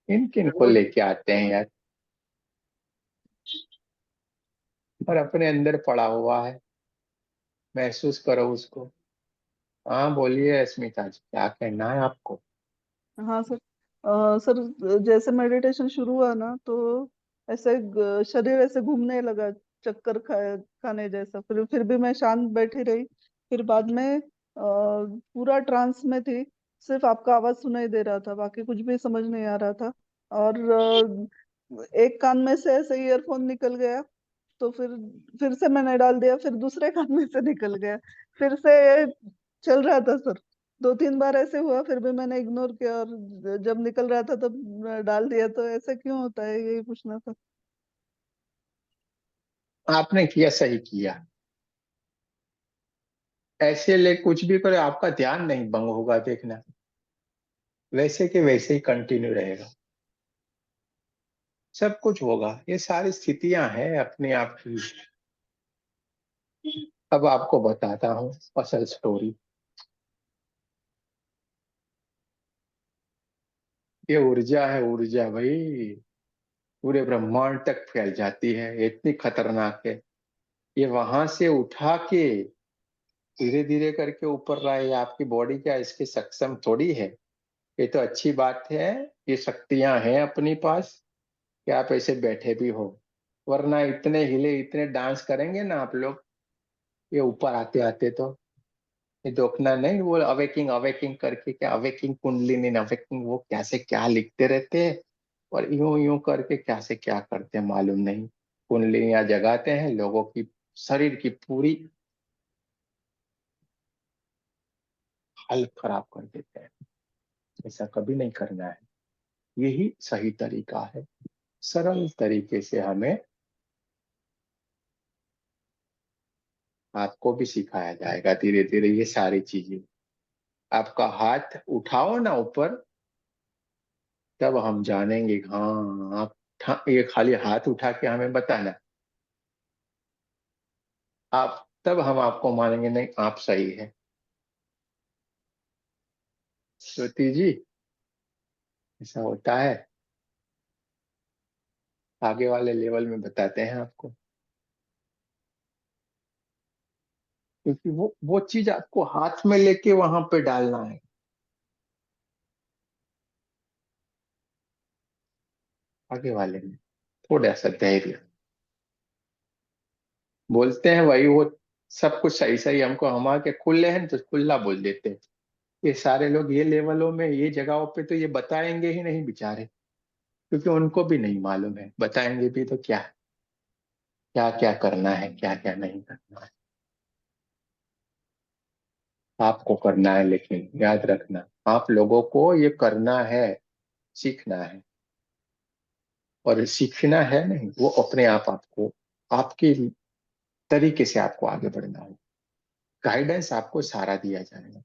इन किन को लेके आते हैं यार, और अपने अंदर पड़ा हुआ है, महसूस करो उसको। हाँ बोलिए स्मिता जी, क्या कहना है आपको? हाँ सर। सर जैसे मेडिटेशन शुरू हुआ ना तो ऐसे शरीर ऐसे घूमने लगा, चक्कर खाने जैसा। फिर भी मैं शांत बैठी रही। फिर बाद में पूरा ट्रांस में थी। सिर्फ आपका आवाज सुनाई दे रहा था, बाकी कुछ भी समझ नहीं आ रहा था। और एक कान में से ऐसे ईयरफोन निकल गया, तो फिर से मैंने डाल दिया, फिर दूसरे कान में से निकल गया, फिर से चल रहा था सर। 2-3 बार ऐसे हुआ, फिर भी मैंने इग्नोर किया, और जब निकल रहा था तब डाल दिया। तो ऐसा क्यों होता है, यही पूछना था। आपने किया, सही किया। ऐसे ले कुछ भी करे, आपका ध्यान नहीं भंग होगा, देखना वैसे के वैसे ही कंटिन्यू रहेगा, सब कुछ होगा। ये सारी स्थितियां हैं अपने आप की। अब आपको बताता हूँ असल स्टोरी। ये ऊर्जा है, ऊर्जा भाई, पूरे ब्रह्मांड तक फैल जाती है, इतनी खतरनाक है। ये वहां से उठा के धीरे धीरे करके ऊपर लाए। आपकी बॉडी क्या इसके सक्षम थोड़ी है? ये तो अच्छी बात है, ये शक्तियां हैं अपने पास कि आप ऐसे बैठे भी हो, वरना इतने हिले इतने डांस करेंगे ना आप लोग, ये ऊपर आते आते तो ये देखना नहीं, वो अवेकिंग अवेकिंग करके, क्या अवेकिंग कुंडलिनी अवेकिंग, वो कैसे क्या लिखते रहते हैं, और यूं यूं करके क्या से क्या करते हैं मालूम नहीं। कुंडलियां जगाते हैं लोगों की, शरीर की पूरी हालत खराब कर देते हैं। ऐसा कभी नहीं करना है, यही सही तरीका है। सरल तरीके से हमें आपको भी सिखाया जाएगा धीरे धीरे ये सारी चीजें। आपका हाथ उठाओ ना ऊपर, तब हम जानेंगे। हाँ आप ये खाली हाथ उठा के हमें बताना, आप तब हम आपको मानेंगे, नहीं आप सही है। श्रुति जी, ऐसा होता है, आगे वाले लेवल में बताते हैं आपको, क्योंकि वो चीज आपको हाथ में लेके वहां पे डालना है। आगे वाले में थोड़ा सा धैर्य, बोलते हैं वही वो, सब कुछ सही सही हमको, हमारे खुले हैं तो खुला बोल देते हैं। ये सारे लोग ये लेवलों में ये जगहों पे तो ये बताएंगे ही नहीं बेचारे, क्योंकि उनको भी नहीं मालूम है, बताएंगे भी तो क्या क्या क्या करना है, क्या क्या नहीं करना है। आपको करना है, लेकिन याद रखना, आप लोगों को ये करना है, सीखना है। और सीखना है नहीं, वो अपने आप आपको आपके तरीके से आपको आगे बढ़ना है। गाइडेंस आपको सारा दिया जाएगा,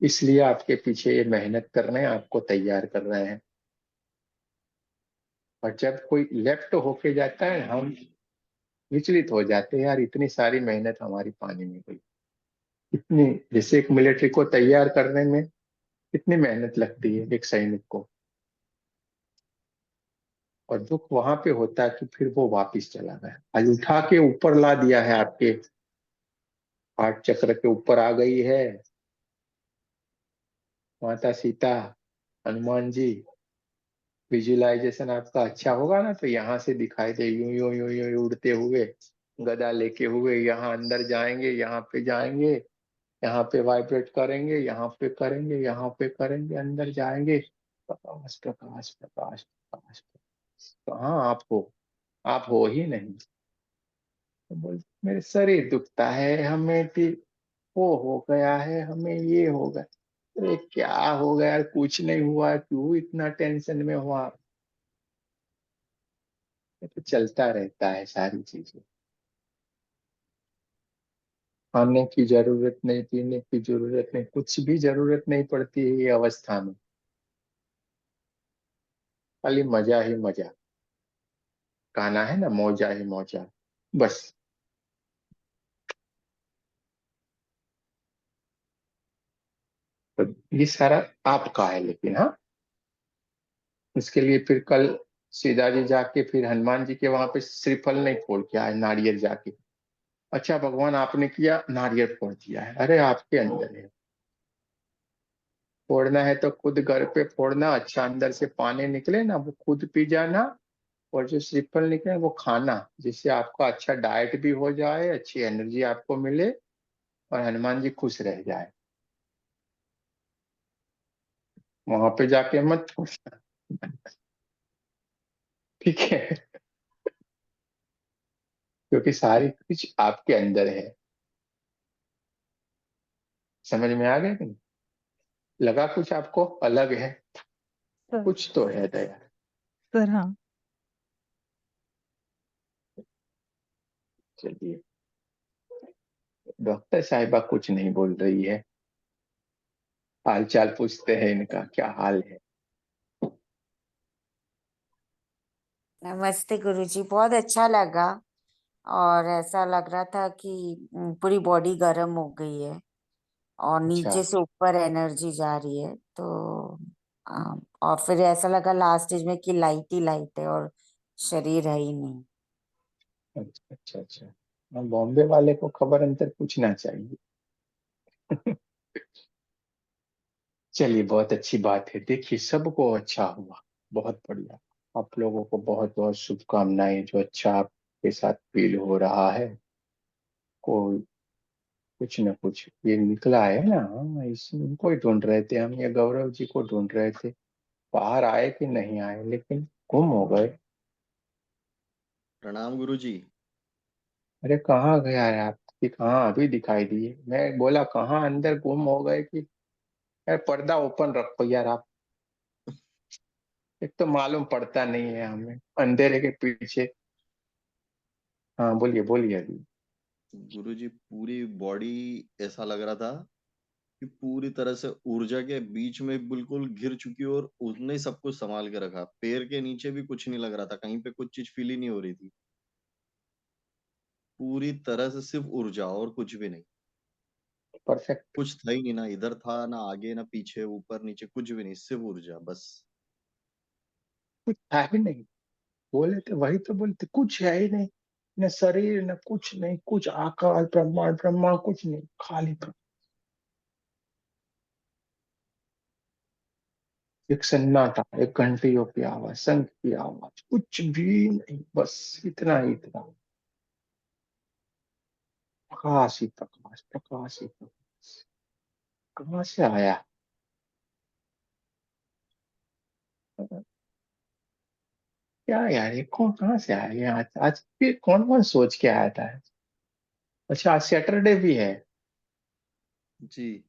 इसलिए आपके पीछे ये मेहनत कर रहे हैं, आपको तैयार कर रहे हैं। और जब कोई लेफ्ट होके जाता है, हम विचलित हो जाते हैं, यार इतनी सारी मेहनत हमारी पानी में गई। इतनी, जैसे एक मिलिट्री को तैयार करने में कितनी मेहनत लगती है एक सैनिक को, और दुख वहां पे होता है कि फिर वो वापिस चला गया। आज उठा के ऊपर ला दिया है, आपके आठ चक्र के ऊपर आ गई है माता सीता, हनुमान जी। विजुअलाइजेशन आपका अच्छा होगा ना, तो यहाँ से दिखाई दे यूं यूं यूं यूं उड़ते हुए, गदा लेके हुए यहाँ अंदर जाएंगे, यहाँ पे जाएंगे, यहाँ पे वाइब्रेट करेंगे, यहाँ पे करेंगे, यहाँ पे करेंगे, अंदर जाएंगे। प्रकाश प्रकाश प्रकाश प्रकाश। कहाँ आप हो? आप हो ही नहीं। तो बोल, मेरे शरीर दुखता है, हमें वो हो गया है, हमें ये हो गया। अरे क्या हो गया यार, कुछ नहीं हुआ, क्यों इतना टेंशन में हुआ? ये तो चलता रहता है सारी चीजें। खाने की जरूरत नहीं, पीने की जरूरत नहीं, कुछ भी जरूरत नहीं पड़ती है ये अवस्था में, खाली मजा ही मजा। गाना है ना, मौजा ही मौजा, बस। तो ये सारा आपका है, लेकिन हाँ, उसके लिए फिर कल सीधा जी जाके फिर हनुमान जी के वहां पे श्रीफल नहीं फोड़ के आए, नारियल जाके। अच्छा भगवान आपने किया, नारियल फोड़ दिया है। अरे आपके अंदर है, फोड़ना है तो खुद घर पे फोड़ना, अच्छा अंदर से पानी निकले ना वो खुद पी जाना, और जो श्रीफल निकले वो खाना, जिससे आपका अच्छा डाइट भी हो जाए, अच्छी एनर्जी आपको मिले और हनुमान जी खुश रह जाए। वहां पे जाके मत पूछना, ठीक है? क्योंकि सारी कुछ आपके अंदर है। समझ में आ गया कि नहीं? लगा कुछ आपको अलग है? सर कुछ तो है दया। सर हाँ। चलिए, डॉक्टर साहिबा कुछ नहीं बोल रही है, हाल चाल पूछते हैं इनका क्या हाल है। नमस्ते गुरुजी, बहुत अच्छा लगा। और ऐसा लग रहा था कि पूरी बॉडी गर्म हो गई है और अच्छा, नीचे से ऊपर एनर्जी जा रही है। तो और फिर ऐसा लगा लास्ट स्टेज में कि लाइट ही लाइट है और शरीर है ही नहीं। अच्छा, अच्छा, अच्छा। हाँ, बॉम्बे वाले को खबर अंतर पूछना चाहिए। चलिए, बहुत अच्छी बात है। देखिए, सबको अच्छा हुआ, बहुत बढ़िया। आप लोगों को बहुत बहुत शुभकामनाएं, जो अच्छा आपके साथ फील हो रहा है। कोई कुछ न कुछ ये निकला है ना, हाँ, इनको ही ढूंढ रहे थे हम, ये गौरव जी को ढूंढ रहे थे, बाहर आए कि नहीं आए, लेकिन गुम हो गए। प्रणाम गुरुजी। अरे कहाँ गया है आप, कि कहाँ अभी दिखाई दिए? मैं बोला कहाँ अंदर गुम हो गए कि? यार पर्दा ओपन रखो यार आप, एक तो मालूम पड़ता नहीं है हमें अंधेरे के पीछे। हाँ बोलिए बोलिए अभी। गुरुजी, पूरी बॉडी ऐसा लग रहा था कि पूरी तरह से ऊर्जा के बीच में बिल्कुल घिर चुकी और उसने ही सब कुछ संभाल के रखा। पैर के नीचे भी कुछ नहीं लग रहा था, कहीं पे कुछ चीज फील ही नहीं हो रही थी। पूरी तरह से सिर्फ ऊर्जा और कुछ भी नहीं। परफेक्ट। कुछ था ही नहीं, ना इधर था ना आगे ना पीछे ऊपर नीचे, कुछ भी नहीं, सिर्फ ऊर्जा बस। कुछ है ही नहीं, बोले थे वही तो बोलते, कुछ है ही नहीं, न शरीर न कुछ नहीं, कुछ आकाश ब्रह्मांड ब्रह्मांड कुछ नहीं, खाली एक सन्नाटा, एक घंटियों की आवाज, शंख की आवाज, कुछ भी नहीं, बस इतना ही था। प्रकाश ही प्रकाश, प्रकाश ही प्रकाश। कहाँ से आया? क्या यार, ये कौन कहाँ से आया? ये आज आज ये कौन कौन सोच के आया था? अच्छा, आज सैटरडे भी है। जी।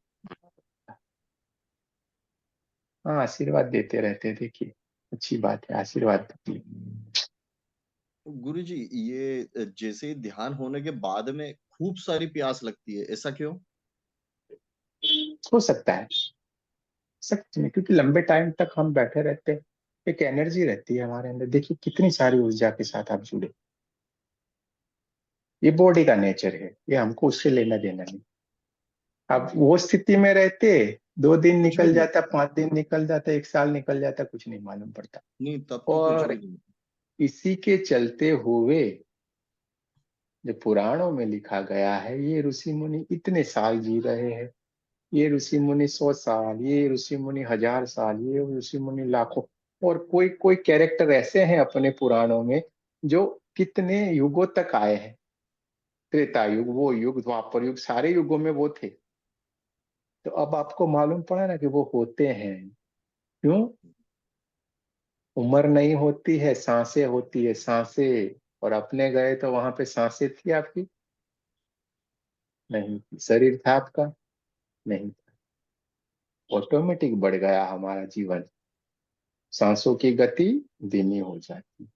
हाँ, आशीर्वाद देते रहते, देखिए अच्छी बात है, आशीर्वाद दीजिए। गुरुजी, ये जैसे ही ध्यान होने के बाद में खूब सारी प्यास लगती है, ऐसा क्यों? हो सकता है, सच में, क्योंकि लंबे टाइम तक हम बैठे रहते हैं, एक एनर्जी रहती है हमारे अंदर। देखिए कितनी सारी ऊर्जा के साथ आप जुड़े, ये बॉडी का नेचर है, ये हमको उससे लेना देना नहीं। अब वो स्थिति में रहते, 2 दिन कुछ भी निकल नहीं। जाता, 5 दिन निकल जाता, 1 साल निकल जाता, कुछ नहीं मालूम पड़ता। नहीं, तब तो कुछ भी और नहीं। इसी के चलते हुए जो पुराणों में लिखा गया है, ये ऋषि मुनि इतने साल जी रहे हैं, ये ऋषि मुनि 100 साल, ये ऋषि मुनि 1000 साल, ये ऋषि मुनि लाखों। और कोई कोई कैरेक्टर ऐसे हैं अपने पुराणों में जो कितने युगों तक आए हैं। त्रेता युग, वो युग, द्वापर युग, सारे युगों में वो थे। तो अब आपको मालूम पड़ा ना कि वो होते हैं क्यों? उम्र नहीं होती है, सांसें होती है, सांसें। और अपने गए तो वहां पे सांसें थी आपकी? नहीं थी। शरीर था आपका? नहीं था। ऑटोमेटिक बढ़ गया हमारा जीवन, सांसों की गति धीमी हो जाती।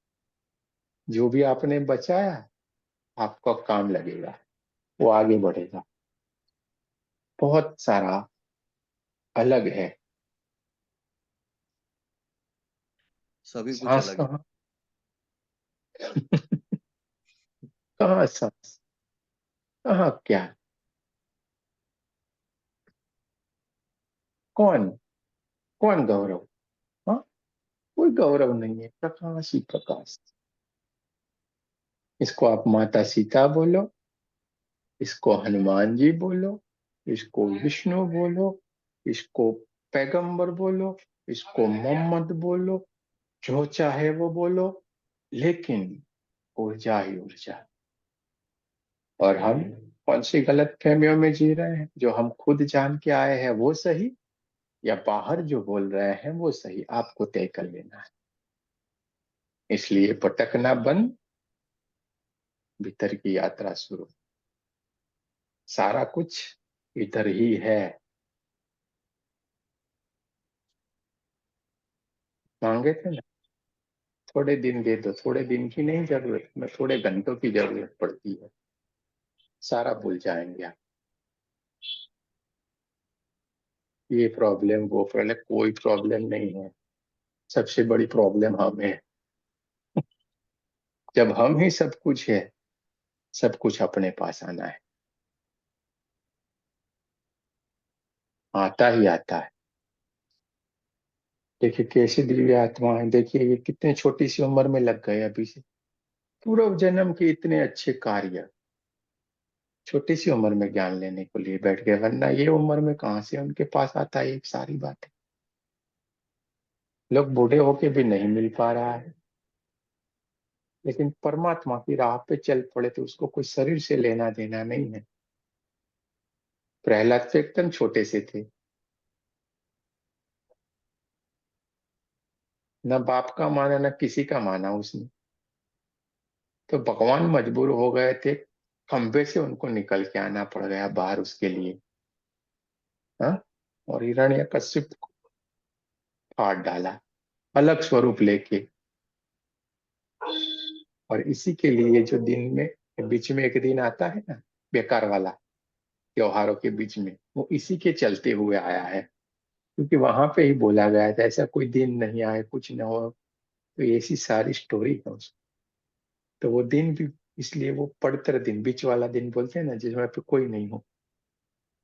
जो भी आपने बचाया आपका काम लगेगा, वो आगे बढ़ेगा। बहुत सारा अलग है। सभी कुछ सांस अलग है। कहाँ? कहाँ सांस, कहाँ क्या, कौन, कौन गौरव? हाँ, कोई गौरव नहीं है, प्रकाश ही प्रकाश। इसको आप माता सीता बोलो, इसको हनुमान जी बोलो, इसको विष्णु बोलो, इसको पैगंबर बोलो, इसको मोहम्मद बोलो, जो चाहे वो बोलो, लेकिन ऊर्जा ही ऊर्जा। और हम कौन सी गलत फहमियों में जी रहे हैं? जो हम खुद जान के आए हैं वो सही, या बाहर जो बोल रहे हैं वो सही? आपको तय कर लेना है। इसलिए भटकना बंद, भीतर की यात्रा शुरू। सारा कुछ इधर ही है। मांगे थे ना, थोड़े दिन दे दो। थोड़े दिन की नहीं जरूरत, में थोड़े घंटों की जरूरत पड़ती है। सारा भूल जाएंगे आप। ये प्रॉब्लम वो प्रॉब्लम, कोई प्रॉब्लम नहीं है। सबसे बड़ी प्रॉब्लम हम है। जब हम ही सब कुछ है, सब कुछ अपने पास आना है, आता ही आता है। देखिए कैसे दिव्य आत्मा है, देखिए ये कितने छोटी सी उम्र में लग गए अभी से। पूर्व जन्म के इतने अच्छे कार्य छोटी सी उम्र में ज्ञान लेने को लिए बैठ गए, वरना ये उम्र में कहाँ से उनके पास आता है? एक सारी बात है। लोग बूढ़े होके भी नहीं मिल पा रहा है, लेकिन परमात्मा की राह पे चल पड़े तो उसको कोई शरीर से लेना देना नहीं है। प्रहलाद तो एकदम छोटे से थे, न बाप का माना न किसी का माना उसने। तो भगवान मजबूर हो गए थे, खंबे से उनको निकल के आना पड़ गया बाहर उसके लिए। हाँ, और हिरण्यकश्यप को फाड़ डाला अलग स्वरूप लेके। और इसी के लिए जो दिन में बीच में एक दिन आता है ना, बेकार वाला, त्योहारों के बीच में, वो इसी के चलते हुए आया है। क्योंकि वहां पे ही बोला गया था ऐसा कोई दिन नहीं आए कुछ ना हो। तो ऐसी सारी स्टोरी है उसमें। तो वो दिन भी इसलिए वो पवित्र दिन, बीच वाला दिन बोलते हैं ना, जिसमें पे कोई नहीं हो,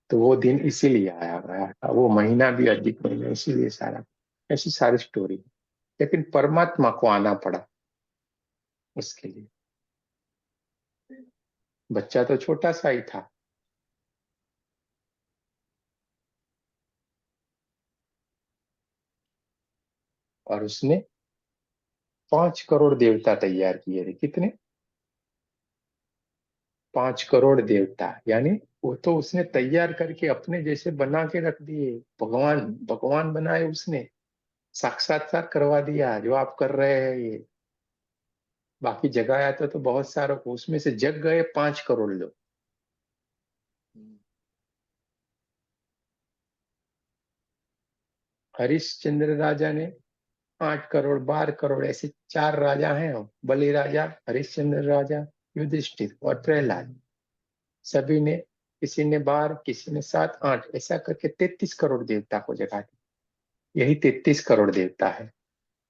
तो वो दिन इसीलिए आया गया था। वो महीना भी अधिक महीना, इसीलिए सारा ऐसी सारी स्टोरी। लेकिन परमात्मा को आना पड़ा उसके लिए। बच्चा तो छोटा सा ही था, और उसने 5 करोड़ देवता तैयार किए थे। कितने? 5 करोड़ देवता, यानी वो तो उसने तैयार करके अपने जैसे बना के रख दिए। भगवान भगवान बनाए उसने, साक्षात्कार करवा दिया जो आप कर रहे हैं ये। बाकी जगाया तो बहुत सारों को, उसमें से जग गए 5 करोड़ लोग। हरिश्चंद्र राजा ने 8 करोड़, 12 करोड़, ऐसे 4 राजा हैं। बलि राजा, हरिश्चंद्र राजा, युधिष्ठिर और प्रहलाद। सभी ने, किसी ने 12, किसी ने 7, 8, ऐसा करके 33 करोड़ देवता को जगा दिया। यही 33 करोड़ देवता है।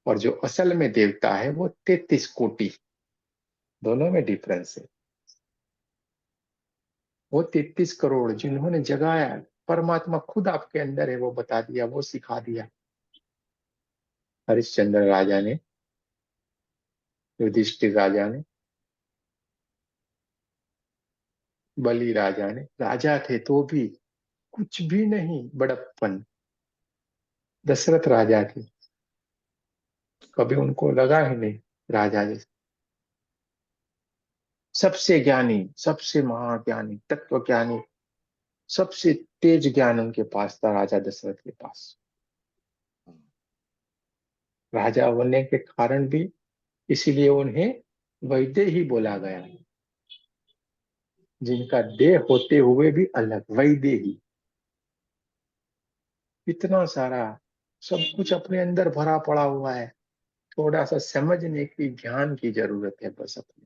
और जो असल में देवता है वो 33 कोटि। दोनों में डिफरेंस है। वो 33 करोड़ जिन्होंने जगाया, परमात्मा खुद आपके अंदर है, वो बता दिया, वो सिखा दिया। हरिश्चंद्र राजा ने, युधिष्ठिर राजा ने, बलि राजा ने, राजा थे तो भी कुछ भी नहीं, बड़प्पन। दशरथ राजा थे, कभी उनको लगा ही नहीं राजा जैसे। सबसे ज्ञानी, सबसे महाज्ञानी, तत्व ज्ञानी, सबसे तेज ज्ञान उनके पास था, राजा दशरथ के पास। राजा होने के कारण भी इसीलिए उन्हें वैद्य ही बोला गया, जिनका देह होते हुए भी अलग, वैद्य ही। इतना सारा सब कुछ अपने अंदर भरा पड़ा हुआ है। थोड़ा सा समझने की, ज्ञान की जरूरत है बस अपने।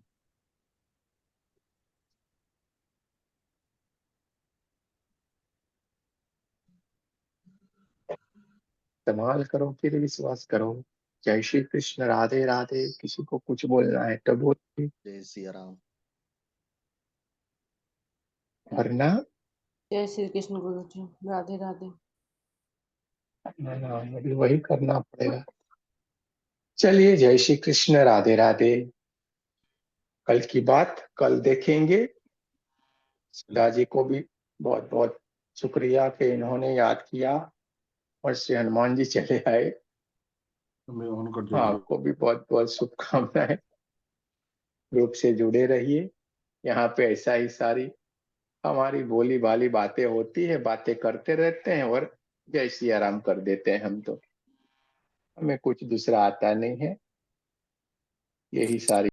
इस्तेमाल करो, फिर विश्वास करो। जय श्री कृष्ण, राधे राधे। किसी को कुछ बोलना है तो बोलिए, जय सिया राम। वरना जय श्री कृष्ण गुरु जी, राधे राधे। अभी वही करना पड़ेगा। चलिए, जय श्री कृष्ण, राधे राधे। कल की बात कल देखेंगे। सुधा जी को भी बहुत बहुत शुक्रिया कि इन्होंने याद किया और श्री हनुमान जी चले आए। आपको भी बहुत बहुत शुभकामनाएं। ग्रुप से जुड़े रहिए। यहाँ पे ऐसा ही सारी हमारी बोली बाली बातें होती है, बातें करते रहते हैं और जय सिया राम कर देते हैं। हम तो, हमें कुछ दूसरा आता नहीं है, यही सारी